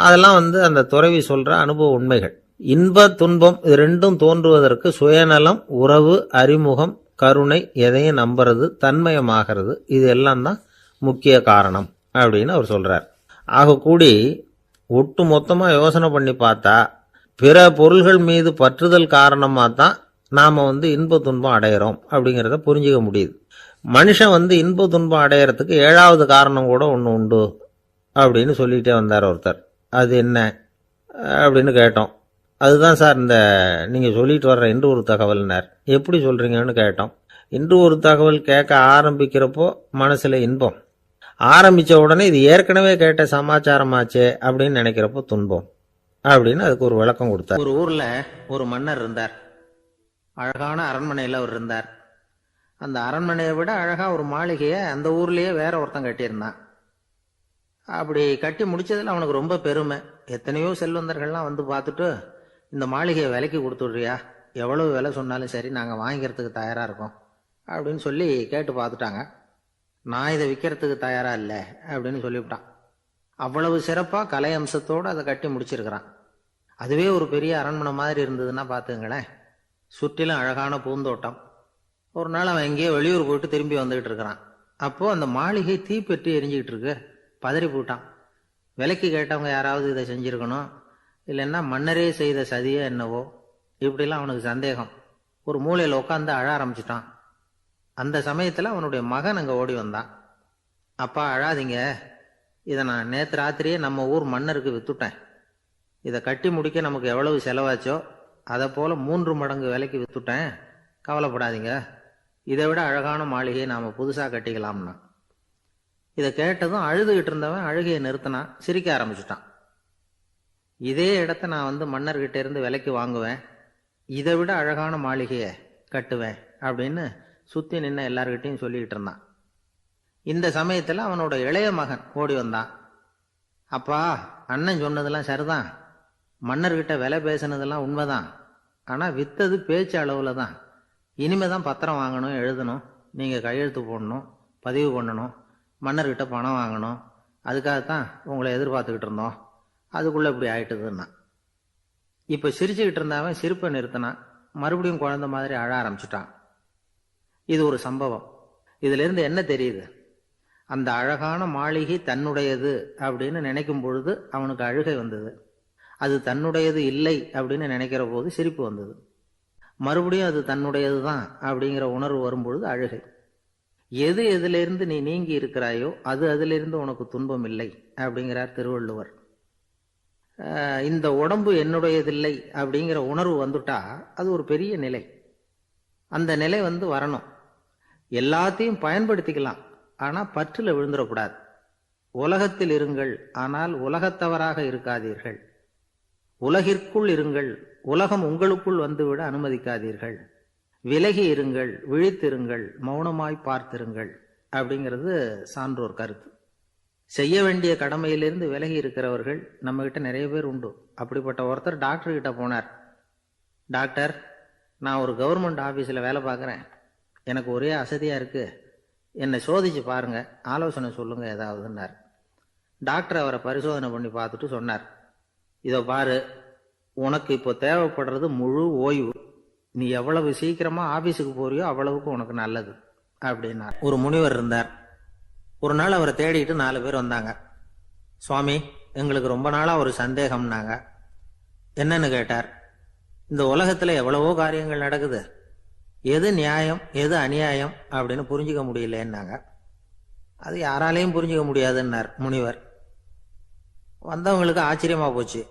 அதெல்லாம் அந்த துறவி சொல்கிற அனுபவ உண்மைகள். இன்ப துன்பம் இது 2ம் தோன்றுவதற்கு சுயநலம், உறவு, அறிமுகம், கருணை, எதையும் நம்புறது, தன்மயமாகிறது, இது எல்லாம் தான் முக்கிய காரணம் அப்படின்னு அவர் சொல்கிறார். ஆகக்கூடி ஒட்டு மொத்தமாக யோசனை பண்ணி பார்த்தா பிற பொருள்கள் மீது பற்றுதல் காரணமாக தான் நாம் இன்ப துன்பம் அடையிறோம் அப்படிங்கிறத புரிஞ்சிக்க முடியுது. மனுஷன் இன்ப துன்பம் அடையிறதுக்கு 7வது காரணம் கூட ஒன்று உண்டு அப்படின்னு சொல்லிகிட்டே வந்தார் ஒருத்தர். அது என்ன அப்படின்னு கேட்டோம். அதுதான் சார் இந்த நீங்கள் சொல்லிட்டு வர்ற இன்று ஒரு தகவல்னார். எப்படி சொல்கிறீங்கன்னு கேட்டோம். இன்று ஒரு தகவல் கேட்க ஆரம்பிக்கிறப்போ மனசில் இன்பம், ஆரம்பித்த உடனே இது ஏற்கனவே கேட்ட சமாச்சாரமாச்சே அப்படின்னு நினைக்கிறப்போ துன்பம் அப்படின்னு அதுக்கு ஒரு விளக்கம் கொடுத்தார். ஒரு ஊரில் ஒரு மன்னர் இருந்தார். அழகான அரண்மனையில் அவர் இருந்தார். அந்த அரண்மனையை விட அழகாக ஒரு மாளிகையை அந்த ஊர்லேயே வேற ஒருத்தன் கட்டியிருந்தான். அப்படி கட்டி முடிச்சதில் அவனுக்கு ரொம்ப பெருமை. எத்தனையோ செல்வந்தர்கள்லாம் பார்த்துட்டு இந்த மாளிகையை விலைக்கு கொடுத்துட்றியா, எவ்வளவு விலை சொன்னாலும் சரி நாங்கள் வாங்கிக்கிறதுக்கு தயாராக இருக்கோம் அப்படின்னு சொல்லி கேட்டு பார்த்துட்டாங்க. நான் இதை விற்கிறதுக்கு தயாராக இல்லை அப்படின்னு சொல்லிவிட்டான். அவ்வளவு சிறப்பாக கலை அம்சத்தோடு அதை கட்டி முடிச்சிருக்கிறான். அதுவே ஒரு பெரிய அரண்மனை மாதிரி இருந்ததுன்னா பார்த்துங்களேன். சுற்றிலும் அழகான பூந்தோட்டம். ஒரு நாள் அவன் எங்கேயோ வெளியூர் போயிட்டு திரும்பி வந்துகிட்டு இருக்கிறான். அப்போது அந்த மாளிகை தீப்பெட்டி எரிஞ்சிக்கிட்டு இருக்கு. பதறி போட்டான். விலைக்கு கேட்டவங்க யாராவது இதை செஞ்சுருக்கணும், இல்லைன்னா மன்னரே செய்த சதியே என்னவோ, இப்படிலாம் அவனுக்கு சந்தேகம். ஒரு மூலையில் உட்காந்து அழ ஆரம்பிச்சிட்டான். அந்த சமயத்தில் அவனுடைய மகன் அங்கே ஓடி வந்தான். அப்பா அழாதீங்க, இதை நான் நேற்று ராத்திரியே நம்ம ஊர் மன்னருக்கு விற்றுட்டேன். இதை கட்டி முடிக்க நமக்கு எவ்வளவு செலவாச்சோ அதை போல் 3 மடங்கு விலைக்கு விற்றுட்டேன், கவலைப்படாதீங்க. இதை விட அழகான மாளிகையை நாம் புதுசாக கட்டிக்கலாம்னா. இதை கேட்டதும் அழுதுகிட்டு இருந்தவன் அழுகையை நிறுத்தினான், சிரிக்க ஆரம்பிச்சுட்டான். இதே இடத்த நான் மன்னர்கிட்ட இருந்து விலைக்கு வாங்குவேன், இதை விட அழகான மாளிகையை கட்டுவேன் அப்படின்னு சுற்றி நின்று எல்லார்கிட்டையும் சொல்லிக்கிட்டு இருந்தான். இந்த சமயத்தில் அவனோட இளைய மகன் ஓடி வந்தான். அப்பா, அண்ணன் சொன்னதெல்லாம் சரிதான், மன்னர்கிட்ட விலை பேசினதெல்லாம் உண்மைதான், ஆனால் விற்றது பேச்சு அளவில் தான். இனிமே தான் பத்திரம் வாங்கணும், எழுதணும், நீங்கள் கையெழுத்து போடணும், பதிவு பண்ணணும், மன்னர்கிட்ட பணம் வாங்கணும். அதுக்காகத்தான் உங்களை எதிர்பார்த்துக்கிட்டு இருந்தோம். அதுக்குள்ளே இப்படி ஆயிட்டுதுன்னா. இப்போ சிரிச்சுக்கிட்டு இருந்தவன் சிரிப்பை நிறுத்தினான். மறுபடியும் குழந்தை மாதிரி அழ ஆரம்பிச்சுட்டான். இது ஒரு சம்பவம். இதிலிருந்து என்ன தெரியுது? அந்த அழகான மாளிகை தன்னுடையது அப்படின்னு நினைக்கும் பொழுது அவனுக்கு அழுகை வந்தது. அது தன்னுடையது இல்லை அப்படின்னு நினைக்கிற போது சிரிப்பு வந்தது. மறுபடியும் அது தன்னுடையது தான் அப்படிங்கிற உணர்வு வரும்பொழுது அழுகை. எது எதிலிருந்து நீ நீங்கி இருக்கிறாயோ அது அதிலிருந்து உனக்கு துன்பம் இல்லை அப்படிங்கிறார் திருவள்ளுவர். இந்த உடம்பு என்னுடையதில்லை அப்படிங்கிற உணர்வு வந்துட்டா அது ஒரு பெரிய நிலை. அந்த நிலை வரணும். எல்லாத்தையும் பயன்படுத்திக்கலாம், ஆனா பற்றுல விழுந்துடக்கூடாது. உலகத்தில் இருங்கள், ஆனால் உலகத்தவராக இருக்காதீர்கள். உலகிற்குள் இருங்கள், உலகம் உங்களுக்குள் வந்துவிட அனுமதிக்காதீர்கள். விலகி இருங்கள், விழித்திருங்கள், மௌனமாய் பார்த்திருங்கள் அப்படிங்கிறது சான்றோர் கருத்து. செய்ய வேண்டிய கடமையிலிருந்து விலகி இருக்கிறவர்கள் நம்ம கிட்ட நிறைய பேர் உண்டு. அப்படிப்பட்ட ஒருத்தர் டாக்டர் கிட்ட போனார். டாக்டர், நான் ஒரு கவர்மெண்ட் ஆபீஸ்ல வேலை பார்க்குறேன், எனக்கு ஒரே அசதியா இருக்கு, என்னை சோதிச்சு பாருங்க, ஆலோசனை சொல்லுங்க ஏதாவதுன்னார். டாக்டர் அவரை பரிசோதனை பண்ணி பார்த்துட்டு சொன்னார், இதோ பாரு, உனக்கு இப்போ தேவைப்படுறது முழு ஓய்வு. நீ எவ்வளவு சீக்கிரமா ஆபீஸுக்கு போறியோ அவ்வளவுக்கு உனக்கு நல்லது அப்படின்னார். ஒரு முனிவர் இருந்தார். ஒரு நாள் அவரை தேடிட்டு 4 பேர் வந்தாங்க. சுவாமி, எங்களுக்கு ரொம்ப நாளா ஒரு சந்தேகம்னாங்க. என்னன்னு கேட்டார். இந்த உலகத்துல எவ்வளவோ காரியங்கள் நடக்குது, எது நியாயம் எது அநியாயம் அப்படின்னு புரிஞ்சுக்க முடியலன்னாங்க. அது யாராலையும் புரிஞ்சுக்க முடியாதுன்னார் முனிவர். வந்தவங்களுக்கு ஆச்சரியமா போச்சு,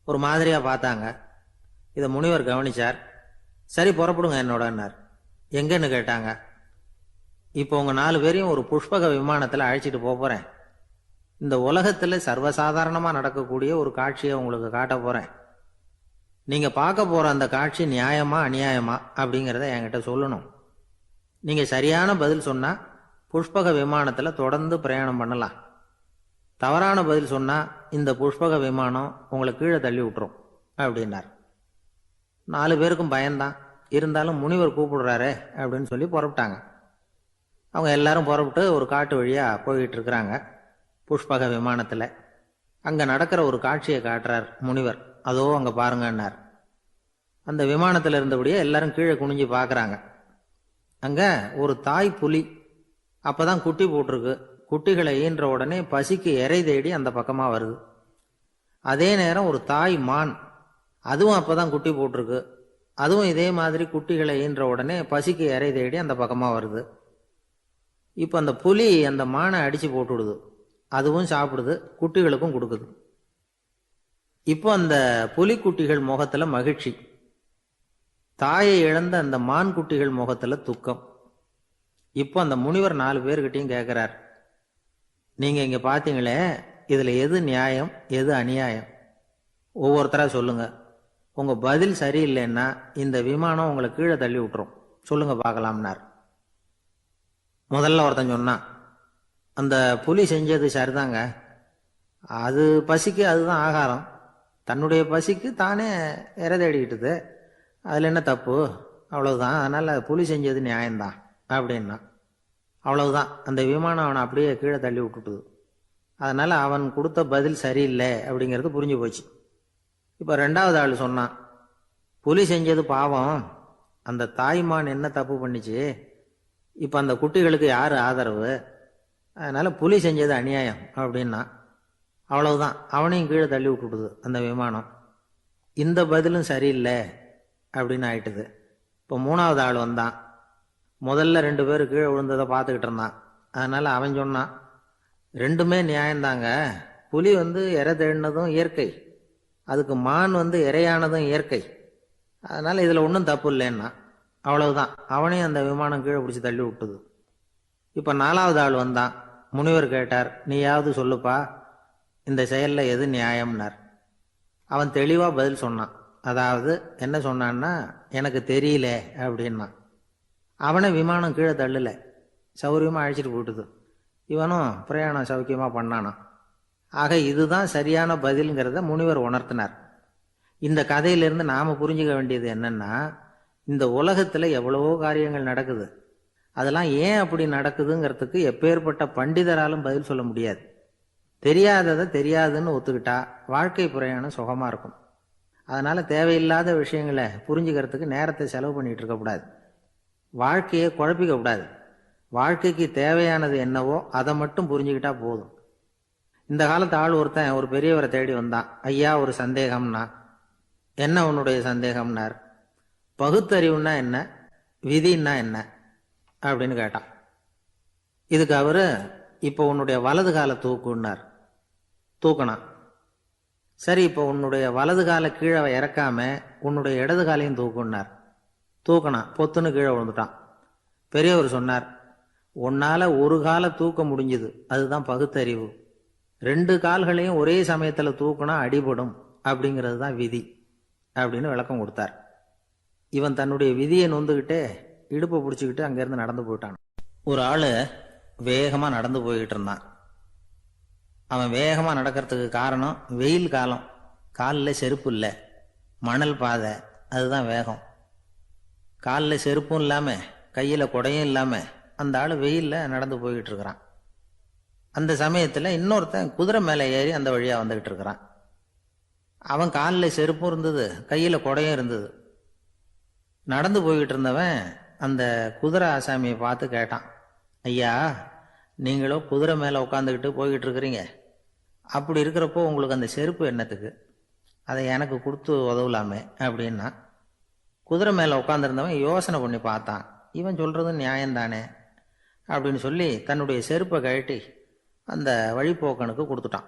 ஒரு மாதிரியா பார்த்தாங்க. இதை முனிவர் கவனிச்சார். சரி, புறப்படுங்க என்னோடன்னார். எங்கன்னு கேட்டாங்க. இப்போ உங்க 4 பேரையும் ஒரு புஷ்பக விமானத்துல அழைச்சிட்டு போறேன். இந்த உலகத்துல சர்வசாதாரணமா நடக்கக்கூடிய ஒரு காட்சியை உங்களுக்கு காட்ட போறேன். நீங்க பார்க்க போற அந்த காட்சி நியாயமா அநியாயமா அப்படிங்கிறத என்கிட்ட சொல்லணும். நீங்க சரியான பதில் சொன்னா புஷ்பக விமானத்துல தொடர்ந்து பிரயாணம் பண்ணலாம். தவறான பதில் சொன்னா இந்த புஷ்பக விமானம் உங்களை கீழே தள்ளி விட்டுரும் அப்படின்னார். 4 பேருக்கும் பயம்தான், இருந்தாலும் முனிவர் கூப்பிடுறாரு அப்படின்னு சொல்லி புறப்பட்டாங்க. அவங்க எல்லாரும் புறப்பட்டு ஒரு காட்டு வழியா போயிட்டு இருக்கிறாங்க புஷ்பக விமானத்துல. அங்க நடக்கிற ஒரு காட்சியை காட்டுறார் முனிவர். அதோ அங்க பாருங்கன்னார். அந்த விமானத்துல இருந்தபடியே எல்லாரும் கீழே குனிஞ்சு பாக்குறாங்க. அங்க ஒரு தாய் புலி அப்பதான் குட்டி போட்டிருக்கு. குட்டிகளை ஈன்ற உடனே பசிக்கு இறை தேடி அந்த பக்கமா வருது. அதே நேரம் ஒரு தாய் மான், அதுவும் அப்பதான் குட்டி போட்டிருக்கு. அதுவும் இதே மாதிரி குட்டிகளை ஈன்ற உடனே பசிக்கு இறை தேடி அந்த பக்கமா வருது. இப்ப அந்த புலி அந்த மானை அடிச்சு போட்டுடுது. அதுவும் சாப்பிடுது, குட்டிகளுக்கும் கொடுக்குது. இப்போ அந்த புலிக்குட்டிகள் முகத்துல மகிழ்ச்சி, தாயை இழந்த அந்த மான் குட்டிகள் முகத்துல துக்கம். இப்போ அந்த முனிவர் 4 பேர்கிட்டையும் கேட்கிறார், நீங்க இங்க பாத்தீங்களே, இதுல எது நியாயம் எது அநியாயம்? ஒவ்வொருத்தரா சொல்லுங்க. உங்க பதில் சரியில்லைன்னா இந்த விமானம் உங்களை கீழே தள்ளி விட்டுரும், சொல்லுங்க பார்க்கலாம்னார். முதல்ல ஒருத்தன் சொன்னான், அந்த புலி செஞ்சது சரிதாங்க, அது பசிக்கு அதுதான் ஆகாரம், தன்னுடைய பசிக்கு தானே இறை தேடிக்கிட்டுது, அதுல என்ன தப்பு, அவ்வளவுதான், அதனால புலி செஞ்சது நியாயம்தான் அப்படின்னா. அவ்வளவுதான், அந்த விமானம் அவனை அப்படியே கீழே தள்ளி விட்டுட்டுது. அதனால அவன் கொடுத்த பதில் சரியில்லை அப்படிங்கிறது புரிஞ்சு போச்சு. இப்ப 2வது ஆள் சொன்னான், புலி செஞ்சது பாவம், அந்த தாய்மான் என்ன தப்பு பண்ணிச்சு, இப்ப அந்த குட்டிகளுக்கு யாரு ஆதரவு, அதனால புலி செஞ்சது அநியாயம் அப்படின்னா. அவ்வளவுதான், அவனையும் கீழே தள்ளி விட்டுடுது அந்த விமானம். இந்த பதிலும் சரியில்லை அப்படின்னு ஆயிட்டுது. இப்போ 3வது ஆள் வந்தான். முதல்ல 2 பேர் கீழே விழுந்ததை பார்த்துக்கிட்டு இருந்தான். அதனால அவன் சொன்னான், ரெண்டுமே நியாயம்தாங்க, புலி இறை தேடினதும் இயற்கை, அதுக்கு மான் இறையானதும் இயற்கை, அதனால இதுல ஒன்றும் தப்பு இல்லைன்னா. அவ்வளவுதான், அவனையும் அந்த விமானம் கீழே பிடிச்சி தள்ளி விட்டுது. இப்ப 4வது ஆள் வந்தான். முனிவர் கேட்டார், நீயாவது சொல்லுப்பா, இந்த செயல்ல எது நியாயம்னார். அவன் தெளிவா பதில் சொன்னான். அதாவது என்ன சொன்னான்னா, எனக்கு தெரியல அப்படின்னா. அவனை விமானம் கீழே தள்ளல, சௌரியமா அழைச்சிட்டு போட்டுது. இவனும் பிரயாணம் சௌக்கியமா பண்ணானான். ஆக இதுதான் சரியான பதில்ங்கிறத முனிவர் உணர்த்தினார். இந்த கதையிலிருந்து நாம புரிஞ்சுக்க வேண்டியது என்னன்னா, இந்த உலகத்துல எவ்வளவோ காரியங்கள் நடக்குது, அதெல்லாம் ஏன் அப்படி நடக்குதுங்கிறதுக்கு எப்பேற்பட்ட பண்டிதராலும் பதில் சொல்ல முடியாது. தெரியாததை தெரியாதுன்னு ஒத்துக்கிட்டா வாழ்க்கை பிரயாணம் சுகமா இருக்கும். அதனால தேவையில்லாத விஷயங்களை புரிஞ்சுக்கிறதுக்கு நேரத்தை செலவு பண்ணிட்டு இருக்கக்கூடாது, வாழ்க்கையை குழப்பிக்க கூடாது. வாழ்க்கைக்கு தேவையானது என்னவோ அதை மட்டும் புரிஞ்சுக்கிட்டா போதும். இந்த காலத்து ஆள் ஒருத்தன் ஒரு பெரியவரை தேடி வந்தான். ஐயா, ஒரு சந்தேகம்னா. என்ன உன்னுடைய சந்தேகம்னார். பகுத்தறிவுன்னா என்ன, விதின்னா என்ன அப்படின்னு கேட்டான். இதுக்கு அவரு, இப்போ உன்னுடைய வலது கால தூக்குன்னார். தூக்கினான். சரி, இப்போ உன்னுடைய வலது காலை கீழே இறக்காம உன்னுடைய இடது காலையும் தூக்குன்னார். தூக்கினான். பொத்துன்னு கீழே விழுந்துட்டான். பெரியவர் சொன்னார், உன்னால ஒரு காலை தூக்க முடிஞ்சுது, அதுதான் பகுத்தறிவு. 2 கால்களையும் ஒரே சமயத்தில் தூக்குனா அடிபடும், அப்படிங்கிறது தான் விதி அப்படின்னு விளக்கம் கொடுத்தார். இவன் தன்னுடைய விதியை நொந்துக்கிட்டே இடுப்பை பிடிச்சிக்கிட்டு அங்கேருந்து நடந்து போயிட்டான். ஒரு ஆள் வேகமாக நடந்து போய்கிட்டு இருந்தான். அவன் வேகமாக நடக்கிறதுக்கு காரணம் வெயில் காலம், காலில் செருப்பு இல்லை, மணல் பாதை, அதுதான் வேகம். காலில் செருப்பும் இல்லாமல் கையில் குடையும் இல்லாமல் அந்த ஆள் வெயிலில் நடந்து போய்கிட்டு இருக்கிறான். அந்த சமயத்தில் இன்னொருத்தன் குதிரை மேலே ஏறி அந்த வழியாக வந்துக்கிட்டு இருக்கிறான். அவன் காலில் செருப்பும் இருந்தது, கையில் குடையும் இருந்தது. நடந்து போய்கிட்டு இருந்தவன் அந்த குதிரை ஆசாமியை பார்த்து கேட்டான், ஐயா, நீங்களும் குதிரை மேலே உட்காந்துக்கிட்டு போய்கிட்டு இருக்கிறீங்க, அப்படி இருக்கிறப்போ உங்களுக்கு அந்த செருப்பு என்னத்துக்கு? அதை எனக்கு கொடுத்து உதவலாமே அப்படின்னா. குதிரை மேலே உட்காந்துருந்தவன் யோசனை பண்ணி பார்த்தான். இவன் சொல்கிறது நியாயம்தானே அப்படின்னு சொல்லி தன்னுடைய செருப்பை கழட்டி அந்த வழிப்போக்கனுக்கு கொடுத்துட்டான்.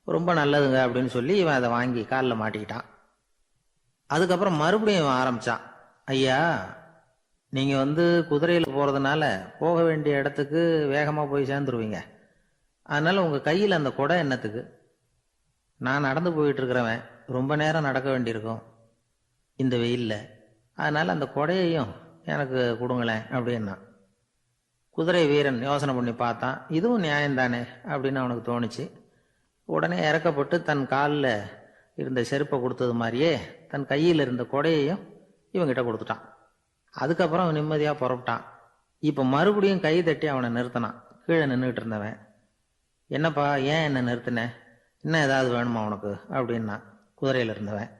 ரொம்ப நல்லதுங்க அப்படின்னு சொல்லி இவன் அதை வாங்கி காலில் மாட்டிக்கிட்டான். அதுக்கப்புறம் மறுபடியும் இவன் ஆரம்பித்தான், ஐயா, நீங்கள் குதிரையில் போகிறதுனால போக வேண்டிய இடத்துக்கு வேகமாக போய் சேர்ந்துருவீங்க, அதனால் உங்கள் கையில் அந்த குடை என்னத்துக்கு? நான் நடந்து போயிட்டு இருக்கிறவன், ரொம்ப நேரம் நடக்க வேண்டியிருக்கும் இந்த வெயிலில், அதனால் அந்த குடையையும் எனக்கு கொடுங்களேன் அப்படின்னா. குதிரை வீரன் யோசனை பண்ணி பார்த்தான், இதுவும் நியாயம்தானே அப்படின்னு அவனுக்கு தோணுச்சு. உடனே இறக்கப்பட்டு தன் காலில் இருந்த செருப்பை கொடுத்தது மாதிரியே தன் கையில் இருந்த குடையையும் இவங்கிட்ட கொடுத்துட்டான். அதுக்கப்புறம் அவன் நிம்மதியாக புறப்பட்டான். இப்போ மறுபடியும் கை தட்டி அவனை நிறுத்தினான். கீழே நின்றுக்கிட்டு இருந்தவன், என்னப்பா, ஏன் என்ன நிறுத்தினேன், இன்னும் ஏதாவது வேணுமா உனக்கு அப்படின்னா குதிரையில் இருந்தவன்.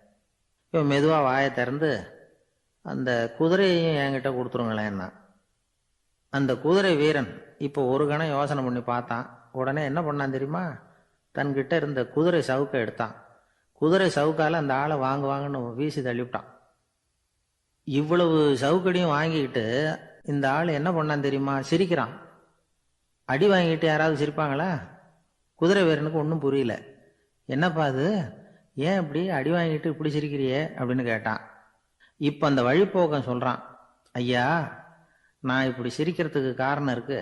இவன் மெதுவாக வாயை திறந்து அந்த குதிரையையும் என்கிட்ட கொடுத்துருங்களேன்னா. அந்த குதிரை வீரன் இப்போ ஒரு கணம் யோசனை பண்ணி பார்த்தான். உடனே என்ன பண்ணான் தெரியுமா? தன்கிட்ட இருந்த குதிரை சவுக்கை எடுத்தான். குதிரை சவுக்கால் அந்த ஆளை வாங்குன்னு வீசி தள்ளிவிட்டான். இவ்வளவு சவுக்கடியும் வாங்கிக்கிட்டு இந்த ஆள் என்ன பண்ணான் தெரியுமா? சிரிக்கிறான். அடி வாங்கிட்டு யாராவது சிரிப்பாங்களா? குதிரை வீரனுக்கு ஒன்றும் புரியல. என்னப்பா அது, ஏன் இப்படி அடி வாங்கிட்டு இப்படி சிரிக்கிறியே அப்படின்னு கேட்டான். இப்போ அந்த வழிப்போக்கன் சொல்கிறான், ஐயா, நான் இப்படி சிரிக்கிறதுக்கு காரணம் இருக்கு.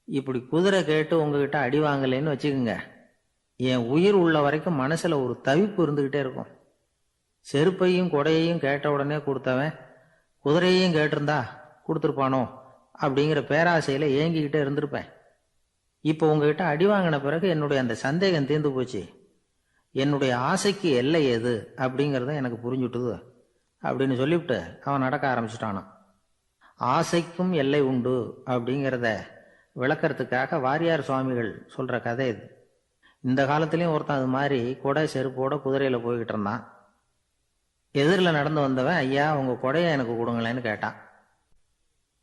இப்படி குதிரை கேட்டு உங்ககிட்ட அடி வாங்கலைன்னு வச்சுக்கோங்க, என் உயிர் உள்ள வரைக்கும் மனசில் ஒரு தவிப்பு இருந்துக்கிட்டே இருக்கும். செருப்பையும் கொடையையும் கேட்ட உடனே கொடுத்தவன் குதிரையையும் கேட்டிருந்தா கொடுத்துருப்பானோ அப்படிங்கிற பேராசையில் ஏங்கிக்கிட்டே இருந்திருப்பேன். இப்போ உங்ககிட்ட அடி வாங்கின பிறகு என்னுடைய அந்த சந்தேகம் தீர்ந்து போச்சு. என்னுடைய ஆசைக்கு எல்லை எது அப்படிங்கிறத எனக்கு புரிஞ்சுட்டுது அப்படின்னு சொல்லிவிட்டு அவன் நடக்க ஆரம்பிச்சிட்டானான். ஆசைக்கும் எல்லை உண்டு அப்படிங்கிறத விளக்கறதுக்காக வாரியார் சுவாமிகள் சொல்கிற கதை இது. இந்த காலத்துலேயும் ஒருத்தன் அது மாதிரி கொடை செருப்போட குதிரையில் போய்கிட்டு இருந்தான். எதிரில் நடந்து வந்தவன், ஐயா, உங்கள் கொடையை எனக்கு கொடுங்களேன்னு கேட்டான்.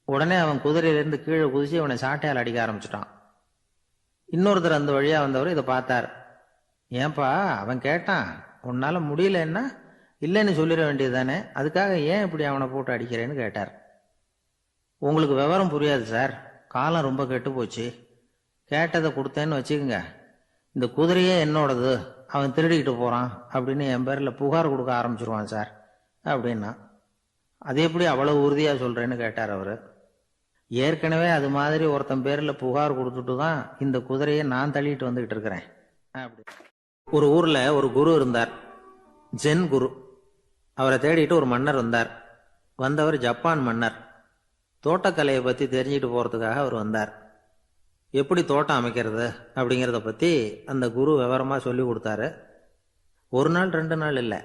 உடனே அவன் குதிரையிலேருந்து கீழே குதிச்சு அவனை சாட்டையால் அடிக்க ஆரம்பிச்சிட்டான். இன்னொருத்தர் அந்த வழியாக வந்தவர் இதை பார்த்தார். ஏன்பா, அவன் கேட்டான், உன்னால் முடியலன்னா இல்லைன்னு சொல்லிட வேண்டியது தானே, அதுக்காக ஏன் இப்படி அவனை போட்டு அடிக்கிறேன்னு கேட்டார். உங்களுக்கு விவரம் புரியாது சார், காலம் ரொம்ப கெட்டு போச்சு. கேட்டதை கொடுத்தேன்னு வச்சுக்கோங்க, இந்த குதிரையே என்னோடது, அவன் திருடிக்கிட்டு போகிறான் அப்படின்னு என் பேரில் புகார் கொடுக்க ஆரம்பிச்சிருவான் சார் அப்படின்னா. அது எப்படி அவ்வளோ உறுதியாக சொல்கிறேன்னு கேட்டார் அவர். ஏற்கனவே அது மாதிரி ஒருத்தன் பேரில் புகார் கொடுத்துட்டு தான் இந்த குதிரையை நான் தள்ளிட்டு வந்துக்கிட்டு இருக்கிறேன் அப்படி. ஒரு ஊரில் ஒரு குரு இருந்தார், ஜென் குரு. அவரை தேடிட்டு ஒரு மன்னர் வந்தார். வந்தவர் ஜப்பான் மன்னர். தோட்டக்கலையை பற்றி தெரிஞ்சுட்டு போகிறதுக்காக அவர் வந்தார். எப்படி தோட்டம் அமைக்கிறது அப்படிங்கிறத பற்றி அந்த குரு விவரமாக சொல்லி கொடுத்தாரு. 1 நாள் 2 நாள் இல்லை,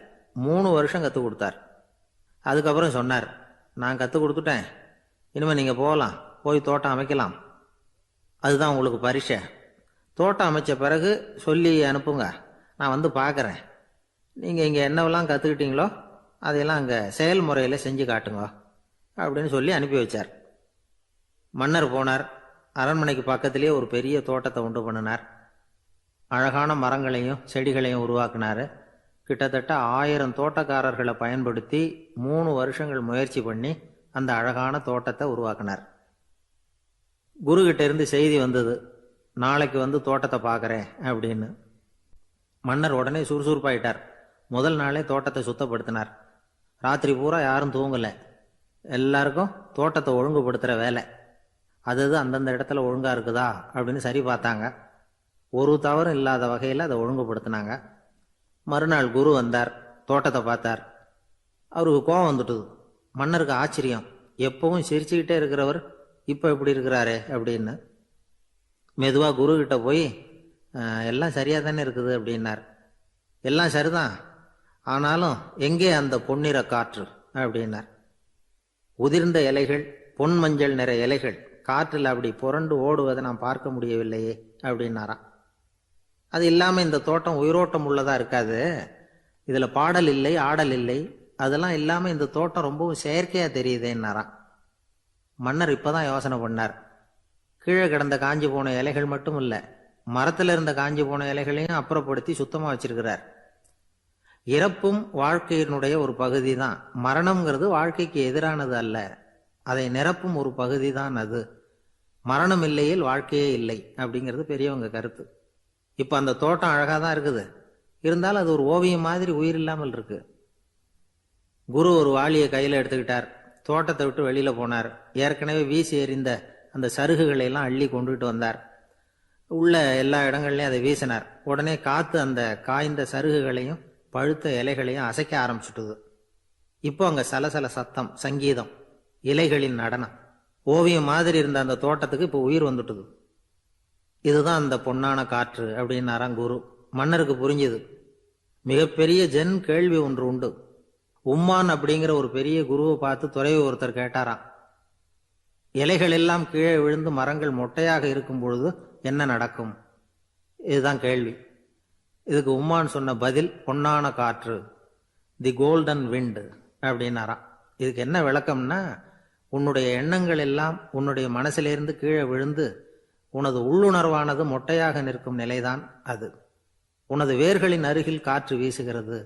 3 வருஷம் கற்றுக் கொடுத்தார். அதுக்கப்புறம் சொன்னார், நான் கற்றுக் கொடுத்துட்டேன், இனிமேல் நீங்கள் போகலாம், போய் தோட்டம் அமைக்கலாம், அதுதான் உங்களுக்கு பரிசை. தோட்டம் அமைச்ச பிறகு சொல்லி அனுப்புங்க, நான் வந்து பார்க்குறேன். நீங்கள் இங்கே என்னவெல்லாம் கற்றுக்கிட்டீங்களோ அதையெல்லாம் அங்கே செயல்முறையில் செஞ்சு காட்டுங்க அப்படின்னு சொல்லி அனுப்பி வச்சார். மன்னர் போனார். அரண்மனைக்கு பக்கத்திலே ஒரு பெரிய தோட்டத்தை உண்டு பண்ணினார். அழகான மரங்களையும் செடிகளையும் உருவாக்கினார். கிட்டத்தட்ட 1000 தோட்டக்காரர்களை பயன்படுத்தி 3 வருஷங்கள் முயற்சி பண்ணி அந்த அழகான தோட்டத்தை உருவாக்கினார். குருகிட்ட இருந்து செய்தி வந்தது, நாளைக்கு வந்து தோட்டத்தை பார்க்குறேன் அப்படின்னு. மன்னர் உடனே சுறுசுறுப்பாயிட்டார். முதல் நாளே தோட்டத்தை சுத்தப்படுத்தினார். ராத்திரி பூரா யாரும் தூங்கலை. எல்லாருக்கும் தோட்டத்தை ஒழுங்குபடுத்துகிற வேலை. அது அந்தந்த இடத்துல ஒழுங்காக இருக்குதா அப்படின்னு சரி பார்த்தாங்க. ஒரு தவறும் இல்லாத வகையில் அதை ஒழுங்குபடுத்தினாங்க. மறுநாள் குரு வந்தார், தோட்டத்தை பார்த்தார். அவருக்கு கோபம் வந்துட்டுது. மன்னருக்கு ஆச்சரியம், எப்பவும் சிரிச்சுக்கிட்டே இருக்கிறவர் இப்போ இப்படி இருக்கிறாரே அப்படின்னு. மெதுவாக குரு கிட்ட போய் எல்லாம் சரியாக தானே இருக்குது அப்படின்னார். எல்லாம் சரிதான், ஆனாலும் எங்கே அந்த பொன்னிற காற்று அப்படின்னார். உதிர்ந்த இலைகள், பொன் மஞ்சள் நிற இலைகள் காற்றில் அப்படி புரண்டு ஓடுவதை நான் பார்க்க முடியவில்லையே அப்படின்னாராம். அது இல்லாமல் இந்த தோட்டம் உயிரோட்டம் உள்ளதா இருக்காது, இதில் பாடல் இல்லை, ஆடல் இல்லை, அதெல்லாம் இல்லாமல் இந்த தோட்டம் ரொம்பவும் செயற்கையாக தெரியுதேன்னாராம். மன்னர் இப்போதான் யோசனை பண்ணார். கீழே கிடந்த காஞ்சி போன இலைகள் மட்டும் இல்லை, மரத்தில் இருந்த காஞ்சி போன இலைகளையும் அப்புறப்படுத்தி சுத்தமாக வச்சிருக்கிறார். இறப்பும் வாழ்க்கையினுடைய ஒரு பகுதி தான். மரணம்ங்கிறது வாழ்க்கைக்கு எதிரானது அல்ல, அதை நிரப்பும் ஒரு பகுதி தான் அது. மரணம் இல்லையில் வாழ்க்கையே இல்லை அப்படிங்கிறது பெரியவங்க கருத்து. இப்போ அந்த தோட்டம் அழகாக தான் இருக்குது, இருந்தாலும் அது ஒரு ஓவியம் மாதிரி உயிர் இல்லாமல் இருக்கு. குரு ஒரு வாளியை கையில் எடுத்துக்கிட்டார், தோட்டத்தை விட்டு வெளியில் போனார். ஏற்கனவே வீசி எறிந்த அந்த சருகுகளை எல்லாம் அள்ளி கொண்டுகிட்டு வந்தார். உள்ள எல்லா இடங்கள்லையும் அதை வீசினார். உடனே காற்று அந்த காய்ந்த சருகுகளையும் பழுத்த இலைகளையும் அசைக்க ஆரம்பிச்சுட்டுது. இப்போ அங்கே சலசல சத்தம், சங்கீதம், இலைகளின் நடனம், ஓவியம் மாதிரி இருந்த அந்த தோட்டத்துக்கு இப்போ உயிர் வந்துட்டுது. இதுதான் அந்த பொன்னான காற்று அப்படின்னாராம் குரு. மன்னருக்கு புரிஞ்சுது. மிகப்பெரிய ஜென் கேள்வி ஒன்று உண்டு. உம்மான் அப்படிங்கிற ஒரு பெரிய குருவை பார்த்து துறவி ஒருத்தர் கேட்டாராம், இலைகள் எல்லாம் கீழே விழுந்து மரங்கள் மொட்டையாக இருக்கும் பொழுது என்ன நடக்கும்? இதுதான் கேள்வி. இதுக்கு உம்மான் சொன்ன பதில் பொன்னான காற்று, தி கோல்டன் விண்ட் அப்படின்னாராம். இதுக்கு என்ன விளக்கம்னா, உன்னுடைய எண்ணங்கள் எல்லாம் உன்னுடைய மனசிலிருந்து கீழே விழுந்து உனது உள்ளுணர்வானது மொட்டையாக நிற்கும் நிலைதான் அது. உனது வேர்களின் அருகில் காற்று வீசுகிறது.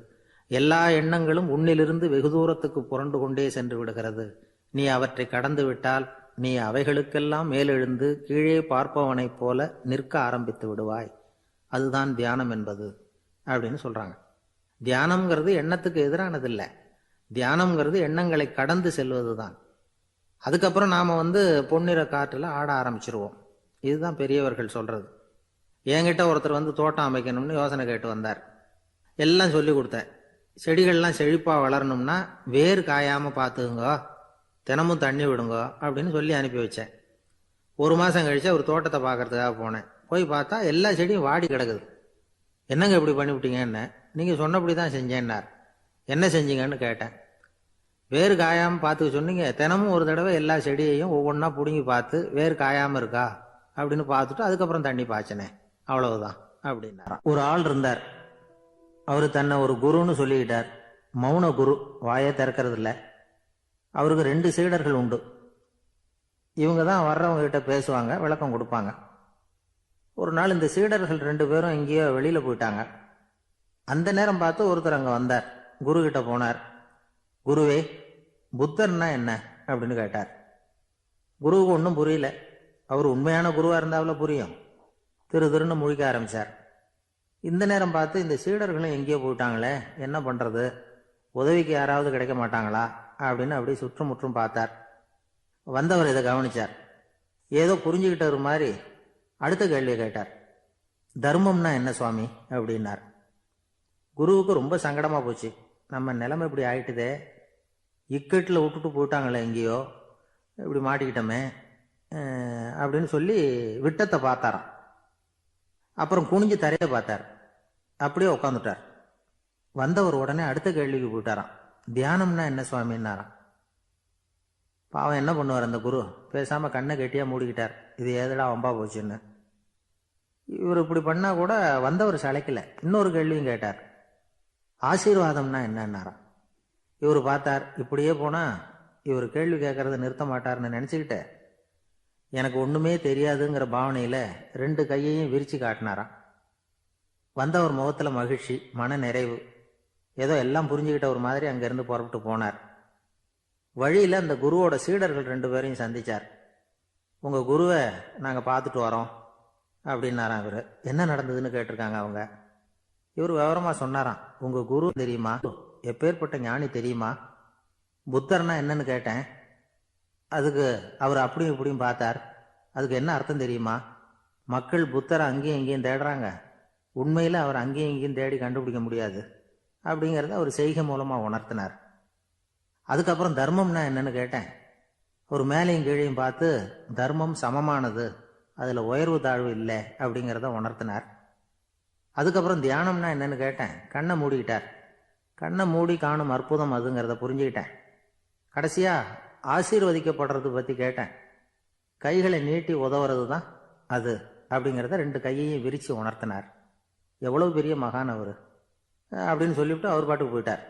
எல்லா எண்ணங்களும் உன்னிலிருந்து வெகு தூரத்துக்கு புரண்டு கொண்டே சென்று விடுகிறது. நீ அவற்றை கடந்து விட்டால் நீ அவைகளுக்கெல்லாம் மேலெழுந்து கீழே பார்ப்பவனைப் போல நிற்க ஆரம்பித்து விடுவாய். அதுதான் தியானம் என்பது அப்படின்னு சொல்றாங்க. தியானம்ங்கிறது எண்ணத்துக்கு எதிரானதில்லை, தியானம்ங்கிறது எண்ணங்களை கடந்து செல்வது தான். அதுக்கப்புறம் நாம பொன்னிற காற்றுல ஆட ஆரம்பிச்சிருவோம். இதுதான் பெரியவர்கள் சொல்றது. என்கிட்ட ஒருத்தர் தோட்டம் அமைக்கணும்னு யோசனை கேட்டு வந்தார். எல்லாம் சொல்லி கொடுத்தேன். செடிகள்லாம் செழிப்பா வளரணும்னா வேர் காயாம பார்த்துக்குங்க, தினமும் தண்ணி விடுங்க அப்படின்னு சொல்லி அனுப்பி வச்சேன். ஒரு மாசம் கழிச்சு ஒரு தோட்டத்தை பார்க்கறதுக்காக போனேன். போய் பார்த்தா எல்லா செடியும் வாடி கிடக்குது. என்னங்க இப்படி பண்ணிவிட்டீங்கன்னு. நீங்க சொன்னபடி தான் செஞ்சேன்னார். என்ன செஞ்சீங்கன்னு கேட்டேன். வேறு காயாம பார்த்துக்க சொன்னீங்க, தினமும் ஒரு தடவை எல்லா செடியையும் ஒவ்வொன்றா பிடுங்கி பார்த்து வேறு காயாம இருக்கா அப்படின்னு பார்த்துட்டு அதுக்கப்புறம் தண்ணி பாய்ச்சனே, அவ்வளவுதான் அப்படின்னாராம். ஒரு ஆள் இருந்தார். அவரு தன்னை ஒரு குருன்னு சொல்லிக்கிட்டார். மௌன குரு, வாயே திறக்கிறது இல்லை. அவருக்கு 2 சீடர்கள் உண்டு. இவங்க தான் வர்றவங்க கிட்ட பேசுவாங்க, விளக்கம் கொடுப்பாங்க. ஒரு நாள் இந்த சீடர்கள் 2 பேரும் எங்கேயோ வெளியில போயிட்டாங்க. அந்த நேரம் பார்த்து ஒருத்தர் அங்க வந்தார். குரு கிட்ட போனார். குருவே, புத்தர்னா என்ன அப்படின்னு கேட்டார். குருவுக்கு ஒன்றும் புரியல. அவர் உண்மையான குருவா இருந்தாவில் புரியும். திருன்னு முழிக்க ஆரம்பிச்சார். இந்த நேரம் பார்த்து இந்த சீடர்களும் எங்கேயோ போயிட்டாங்களே, என்ன பண்றது, உதவிக்கு யாராவது கிடைக்க மாட்டாங்களா அப்படின்னு அப்படி சுற்றுமுற்றும் பார்த்தார். வந்தவர் இதை கவனிச்சார். ஏதோ புரிஞ்சுக்கிட்டவர் மாதிரி அடுத்த கேள்வியை கேட்டார். தர்மம்னா என்ன சுவாமி அப்படின்னார். குருவுக்கு ரொம்ப சங்கடமா போச்சு. நம்ம நிலைமை இப்படி ஆயிட்டுதே, இக்கட்டில் விட்டுட்டு போயிட்டாங்களே எங்கேயோ, இப்படி மாட்டிக்கிட்டோமே அப்படின்னு சொல்லி விட்டத்தை பார்த்தாராம். அப்புறம் குனிஞ்சு தரையை பார்த்தார். அப்படியே உட்காந்துட்டார். வந்தவர் உடனே அடுத்த கேள்விக்கு போயிட்டாராம். தியானம்னா என்ன சுவாமின்னாராம். பாவம் என்ன பண்ணுவார் அந்த குரு, பேசாம கண்ணை கெட்டியா மூடிக்கிட்டார். இது ஏதடா வம்பா போச்சுன்னு. இவர் இப்படி பண்ணா கூட வந்தவர் சளைக்கல. இன்னொரு கேள்வியும் கேட்டார். ஆசீர்வாதம்னா என்னன்னாராம். இவர் பார்த்தார். இப்படியே போனா இவர் கேள்வி கேட்கறத நிறுத்த மாட்டார்னு நினைச்சுக்கிட்டு எனக்கு ஒண்ணுமே தெரியாதுங்கிற பாவனையில 2 கையையும் விரிச்சு காட்டினாராம். வந்தவர் முகத்துல மகிழ்ச்சி, மன நிறைவு, ஏதோ எல்லாம் புரிஞ்சுக்கிட்ட ஒரு மாதிரி அங்கிருந்து புறப்பட்டு போனார். வழியில அந்த குருவோட சீடர்கள் 2 பேரையும் சந்திச்சார். உங்க குருவை நாங்க பார்த்துட்டு வரோம் அப்படின்னாராம். இவரு என்ன நடந்ததுன்னு கேட்டிருக்காங்க அவங்க. இவர் விவரமா சொன்னாராம். உங்க குரு தெரியுமா, எப்பேற்பட்ட ஞானி தெரியுமா, புத்தர்னா என்னன்னு கேட்டேன், அதுக்கு அவர் அப்படியும் இப்படியும் பார்த்தார். அதுக்கு என்ன அர்த்தம் தெரியுமா? மக்கள் புத்தரை அங்கேயும் இங்கேயும் தேடுறாங்க, உண்மையில் அவர் அங்கேயும் இங்கேயும் தேடி கண்டுபிடிக்க முடியாது அப்படிங்கிறத அவர் செய்கை மூலமாக உணர்த்தினார். அதுக்கப்புறம் தர்மம்னா என்னன்னு கேட்டேன். ஒரு மேலையும் கீழையும் பார்த்து தர்மம் சமமானது, அதில் உயர்வு தாழ்வு இல்லை அப்படிங்கிறத உணர்த்தினார். அதுக்கப்புறம் தியானம்னா என்னன்னு கேட்டேன். கண்ணை மூடிக்கிட்டார். கண்ணை மூடி காணும் அற்புதம் அதுங்கிறத புரிஞ்சுக்கிட்டேன். கடைசியாக ஆசீர்வதிக்கப்படுறது பற்றி கேட்டேன். கைகளை நீட்டி உதவுறது தான் அது அப்படிங்கிறத 2 கையையும் விரித்து உணர்த்தினார். எவ்வளவு பெரிய மகான் அவர் அப்படின்னு சொல்லிவிட்டு அவர் பாட்டுக்கு போயிட்டார்.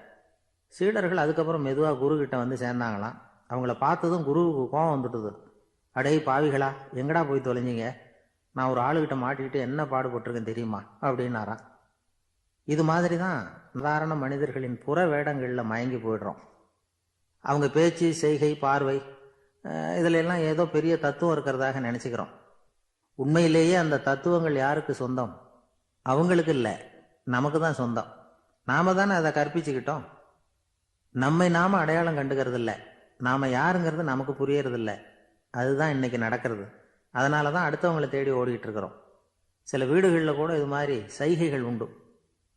சீடர்கள் அதுக்கப்புறம் மெதுவாக குருக்கிட்ட வந்து சேர்ந்தாங்களாம். அவங்கள பார்த்ததும் குருவுக்கு கோபம் வந்துட்டுது. அடே பாவிகளா, எங்கடா போய் தொலைஞ்சிங்க? நான் ஒரு ஆளுகிட்ட மாட்டிக்கிட்டு என்ன பாடுபட்டிருக்கேன் தெரியுமா அப்படின்னாராம். இது மாதிரி தான் சாதாரண மனிதர்களின் புற வேடங்களில் மயங்கி போயிடுறோம். அவங்க பேச்சு, செய்கை, பார்வை இதில் எல்லாம் ஏதோ பெரிய தத்துவம் இருக்கிறதாக நினச்சிக்கிறோம். உண்மையிலேயே அந்த தத்துவங்கள் யாருக்கு சொந்தம்? அவங்களுக்கு இல்லை, நமக்கு தான் சொந்தம். நாம தானே அதை கற்பிச்சுக்கிட்டோம். நம்மை நாம அடையாளம் கண்டுக்கிறது இல்லை, நாம யாருங்கிறது நமக்கு புரியறதில்ல. அதுதான் இன்னைக்கு நடக்கிறது. அதனால தான் அடுத்தவங்களை தேடி ஓடிக்கிட்டு இருக்கிறோம். சில வீடுகளில் கூட இது மாதிரி சைகைகள் உண்டு.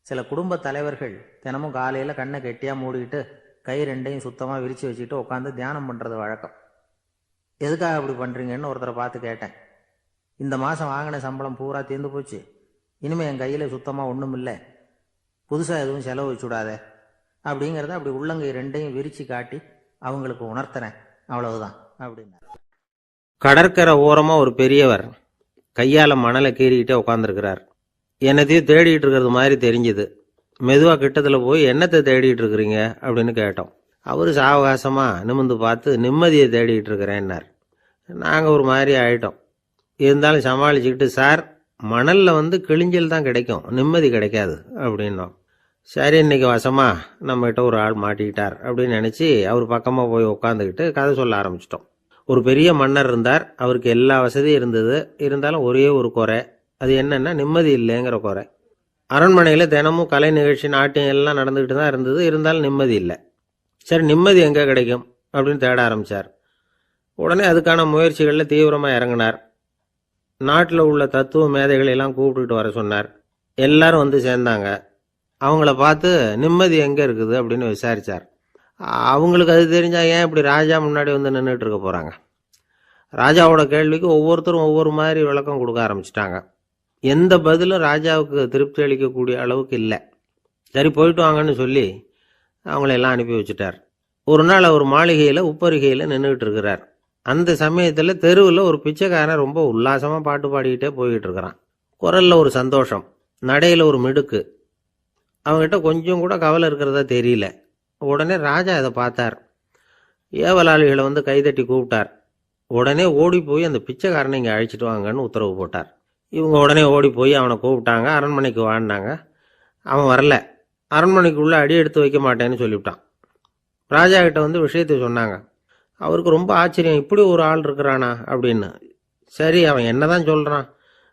சில குடும்ப தலைவர்கள் தினமும் காலையில் கண்ணை கெட்டியாக மூடிக்கிட்டு கை 2ஐயும் சுத்தமாக விரித்து வச்சுக்கிட்டு உட்காந்து தியானம் பண்ணுறது வழக்கம். எதுக்காக அப்படி பண்ணுறீங்கன்னு ஒருத்தரை பார்த்து கேட்டேன். இந்த மாதம் வாங்கின சம்பளம் பூரா தீர்ந்து போச்சு, இனிமேல் என் கையில் சுத்தமாக ஒன்றும் இல்லை, புதுசாக எதுவும் செலவு வச்சுடாத அப்படிங்கிறத அப்படி உள்ளங்கை 2ஐயும் விரித்து காட்டி அவங்களுக்கு உணர்த்துறேன், அவ்வளவுதான் அப்படின்னா. கடற்கரை ஓரமாக ஒரு பெரியவர் கையால் மணலை கீறிக்கிட்டே உட்காந்துருக்கிறார். என்னத்தையும் தேடிட்டு இருக்கிறது மாதிரி தெரிஞ்சுது. மெதுவாக கிட்டத்தில் போய் என்னத்தை தேடிட்டு இருக்கிறீங்க அப்படின்னு கேட்டோம். அவர் சாவகாசமாக நிமிந்து பார்த்து நிம்மதியை தேடிட்டு இருக்கிறேன்னார். நாங்கள் ஒரு மாதிரி ஆகிட்டோம். இருந்தாலும் சமாளிச்சுக்கிட்டு, சார் மணலில் வந்து கிழிஞ்சல் தான் கிடைக்கும், நிம்மதி கிடைக்காது அப்படின்னோம். சரி, இன்னைக்கு வசமா நம்மகிட்ட ஒரு ஆள் மாட்டிக்கிட்டார் அப்படின்னு நினச்சி அவர் பக்கமாக போய் உட்காந்துக்கிட்டு கதை சொல்ல ஆரம்பிச்சிட்டோம். ஒரு பெரிய மன்னர் இருந்தார். அவருக்கு எல்லா வசதியும் இருந்தது. இருந்தாலும் ஒரே ஒரு குறை. அது என்னன்னா நிம்மதி இல்லைங்கிற குறை. அரண்மனையில் தினமும் கலை நிகழ்ச்சி, நாட்டியம் எல்லாம் நடந்துக்கிட்டு தான் இருந்தது. இருந்தாலும் நிம்மதி இல்லை. சரி, நிம்மதி எங்கே கிடைக்கும் அப்படின்னு தேட ஆரம்பித்தார். உடனே அதுக்கான முயற்சிகளில் தீவிரமாக இறங்கினார். நாட்டில் உள்ள தத்துவ மேதைகளை எல்லாம் கூப்பிட்டுக்கிட்டு வர சொன்னார். எல்லாரும் வந்து சேர்ந்தாங்க. அவங்கள பார்த்து நிம்மதி எங்கே இருக்குது அப்படின்னு விசாரித்தார். அவங்களுக்கு அது தெரிஞ்சால் ஏன் இப்படி ராஜா முன்னாடி வந்து நின்றுட்டு இருக்க போகிறாங்க? ராஜாவோட கேள்விக்கு ஒவ்வொருத்தரும் ஒவ்வொரு மாதிரி விளக்கம் கொடுக்க ஆரம்பிச்சிட்டாங்க. எந்த பதிலும் ராஜாவுக்கு திருப்தி அளிக்கக்கூடிய அளவுக்கு இல்லை. சரி, போயிட்டு வாங்கன்னு சொல்லி அவங்களெல்லாம் அனுப்பி வச்சுட்டார். ஒரு நாள் அவர் மாளிகையில் உப்பரிகையில் நின்றுக்கிட்டு இருக்கிறார். அந்த சமயத்தில் தெருவில் ஒரு பிச்சைக்காரன் ரொம்ப உல்லாசமாக பாட்டு பாடிக்கிட்டே போய்கிட்டு இருக்கிறான். குரலில் ஒரு சந்தோஷம், நடையில் ஒரு மிடுக்கு. அவங்ககிட்ட கொஞ்சம் கூட கவலை இருக்கிறதா தெரியல. உடனே ராஜா இதை பார்த்தார். ஏவலாளிகளை வந்து கைதட்டி கூப்பிட்டார். உடனே ஓடி போய் அந்த பிச்சைக்காரனை இங்கே அழைச்சிட்டு வாங்கன்னு உத்தரவு போட்டார். இவங்க உடனே ஓடி போய் அவனை கூப்பிட்டாங்க. அரண்மனைக்கு வாழ்ந்தாங்க. அவன் வரல. அரண்மனைக்குள்ளே அடி எடுத்து வைக்க மாட்டேன்னு சொல்லிவிட்டான். ராஜா கிட்ட வந்து விஷயத்தை சொன்னாங்க. அவருக்கு ரொம்ப ஆச்சரியம், இப்படி ஒரு ஆள் இருக்கிறானா அப்படின்னு. சரி, அவன் என்னதான் சொல்கிறான்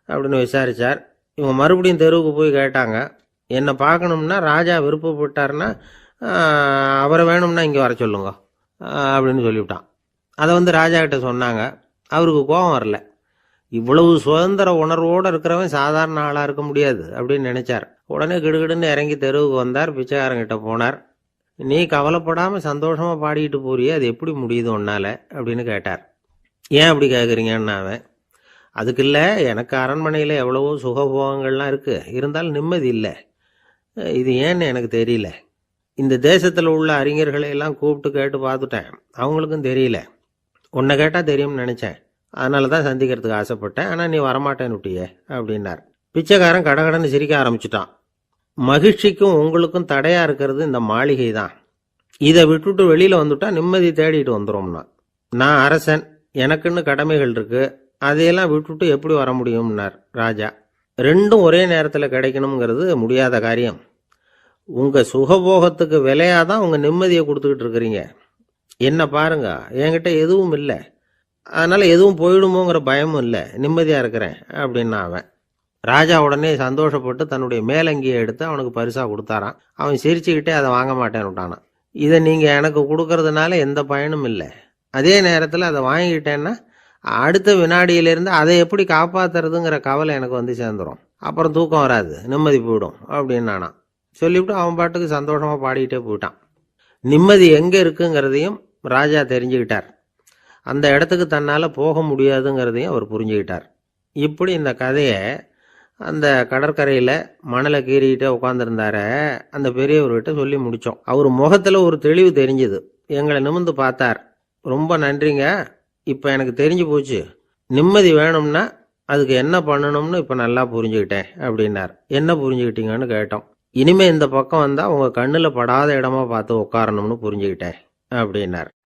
அப்படின்னு விசாரித்தார். இவங்க மறுபடியும் தெருவுக்கு போய் கேட்டாங்க. என்னை பார்க்கணும்னா ராஜா விருப்பப்பட்டார்னா அவரை வேணும்னா இங்கே வர சொல்லுங்க அப்படின்னு சொல்லிவிட்டான். அதை வந்து ராஜா கிட்ட சொன்னாங்க. அவருக்கு கோபம் வரல. இவ்வளவு சுதந்திர உணர்வோடு இருக்கிறவன் சாதாரண ஆளாக இருக்க முடியாது அப்படின்னு நினைச்சார். உடனே கிடுகிடுன்னு இறங்கி தெருவுக்கு வந்தார். பிச்சைக்காரங்கிட்ட போனார். நீ கவலைப்படாமல் சந்தோஷமாக பாடிக்கிட்டு போறியே, அது எப்படி முடியுது உன்னால அப்படின்னு கேட்டார். ஏன் அப்படி கேட்குறீங்கன்னு அவன், அதுக்கு இல்லை, எனக்கு அரண்மனையில் எவ்வளவோ சுகபோகங்கள்லாம் இருக்குது, இருந்தாலும் நிம்மதி இல்லை. இது ஏன்னு எனக்கு தெரியல. இந்த தேசத்தில் உள்ள அறிஞர்களை எல்லாம் கூப்பிட்டு கேட்டு பார்த்துட்டேன், அவங்களுக்கும் தெரியல. உன்னை கேட்டால் தெரியும்னு நினச்சேன், அதனால தான் சந்திக்கிறதுக்கு ஆசைப்பட்டேன். ஆனால் நீ வரமாட்டேன்னு விட்டியே அப்படின்னார். பிச்சைக்காரன் கடகடன்னு சிரிக்க ஆரம்பிச்சிட்டான். மகிழ்ச்சிக்கும் உங்களுக்கும் தடையாக இருக்கிறது இந்த மாளிகை தான். இதை விட்டுட்டு வெளியில் வந்துட்டா நிம்மதி தேடிட்டு வந்துடும்னா. நான் அரசன், எனக்குன்னு கடமைகள் இருக்குது, அதையெல்லாம் விட்டுட்டு எப்படி வர முடியும்னார் ராஜா. ரெண்டும் ஒரே நேரத்தில் கிடைக்கணுங்கிறது முடியாத காரியம். உங்கள் சுகபோகத்துக்கு விலையாக தான் உங்கள் நிம்மதியை கொடுத்துக்கிட்டு இருக்கிறீங்க. என்ன பாருங்க, என்கிட்ட எதுவும் இல்லை, அதனால் எதுவும் போயிடுமோங்கிற பயமும் இல்லை, நிம்மதியாக இருக்கிறேன் அப்படின்னா அவன். ராஜா உடனே சந்தோஷப்பட்டு தன்னுடைய மேலங்கியை எடுத்து அவனுக்கு பரிசாக கொடுத்தாரான். அவன் சிரிச்சுக்கிட்டே அதை வாங்க மாட்டேன்னு விட்டானான். இதை நீங்கள் எனக்கு கொடுக்கறதுனால எந்த பயனும் இல்லை, அதே நேரத்தில் அதை வாங்கிக்கிட்டேன்னா அடுத்த வினாடியிலேருந்து அதை எப்படி காப்பாற்றுறதுங்கிற கவலை எனக்கு வந்து சேர்ந்துடும். அப்புறம் தூக்கம் வராது, நிம்மதி போயிடும் அப்படின்னு நானாம் சொல்லிவிட்டு அவன் பாட்டுக்கு சந்தோஷமாக பாடிக்கிட்டே போயிட்டான். நிம்மதி எங்கே இருக்குங்கிறதையும் ராஜா தெரிஞ்சுக்கிட்டார். அந்த இடத்துக்கு தன்னால் போக முடியாதுங்கிறதையும் அவர் புரிஞ்சுக்கிட்டார். இப்படி இந்த கதையை அந்த கடற்கரையில் மணலை கீறிக்கிட்டே உட்காந்துருந்தார அந்த பெரியவர்கிட்ட சொல்லி முடித்தோம். அவர் முகத்தில் ஒரு தெளிவு தெரிஞ்சுது. எங்களை நிமிர்ந்து பார்த்தார். ரொம்ப நன்றிங்க, இப்போ எனக்கு தெரிஞ்சு போச்சு. நிம்மதி வேணும்னா அதுக்கு என்ன பண்ணணும்னு இப்போ நல்லா புரிஞ்சுக்கிட்டேன் அப்படின்னார். என்ன புரிஞ்சுக்கிட்டீங்கன்னு கேட்டோம். இனிமே இந்த பக்கம் வந்தால் உங்கள் கண்ணில் படாத இடமா பார்த்து உட்காரணும்னு புரிஞ்சுக்கிட்டேன் அப்படின்னார்.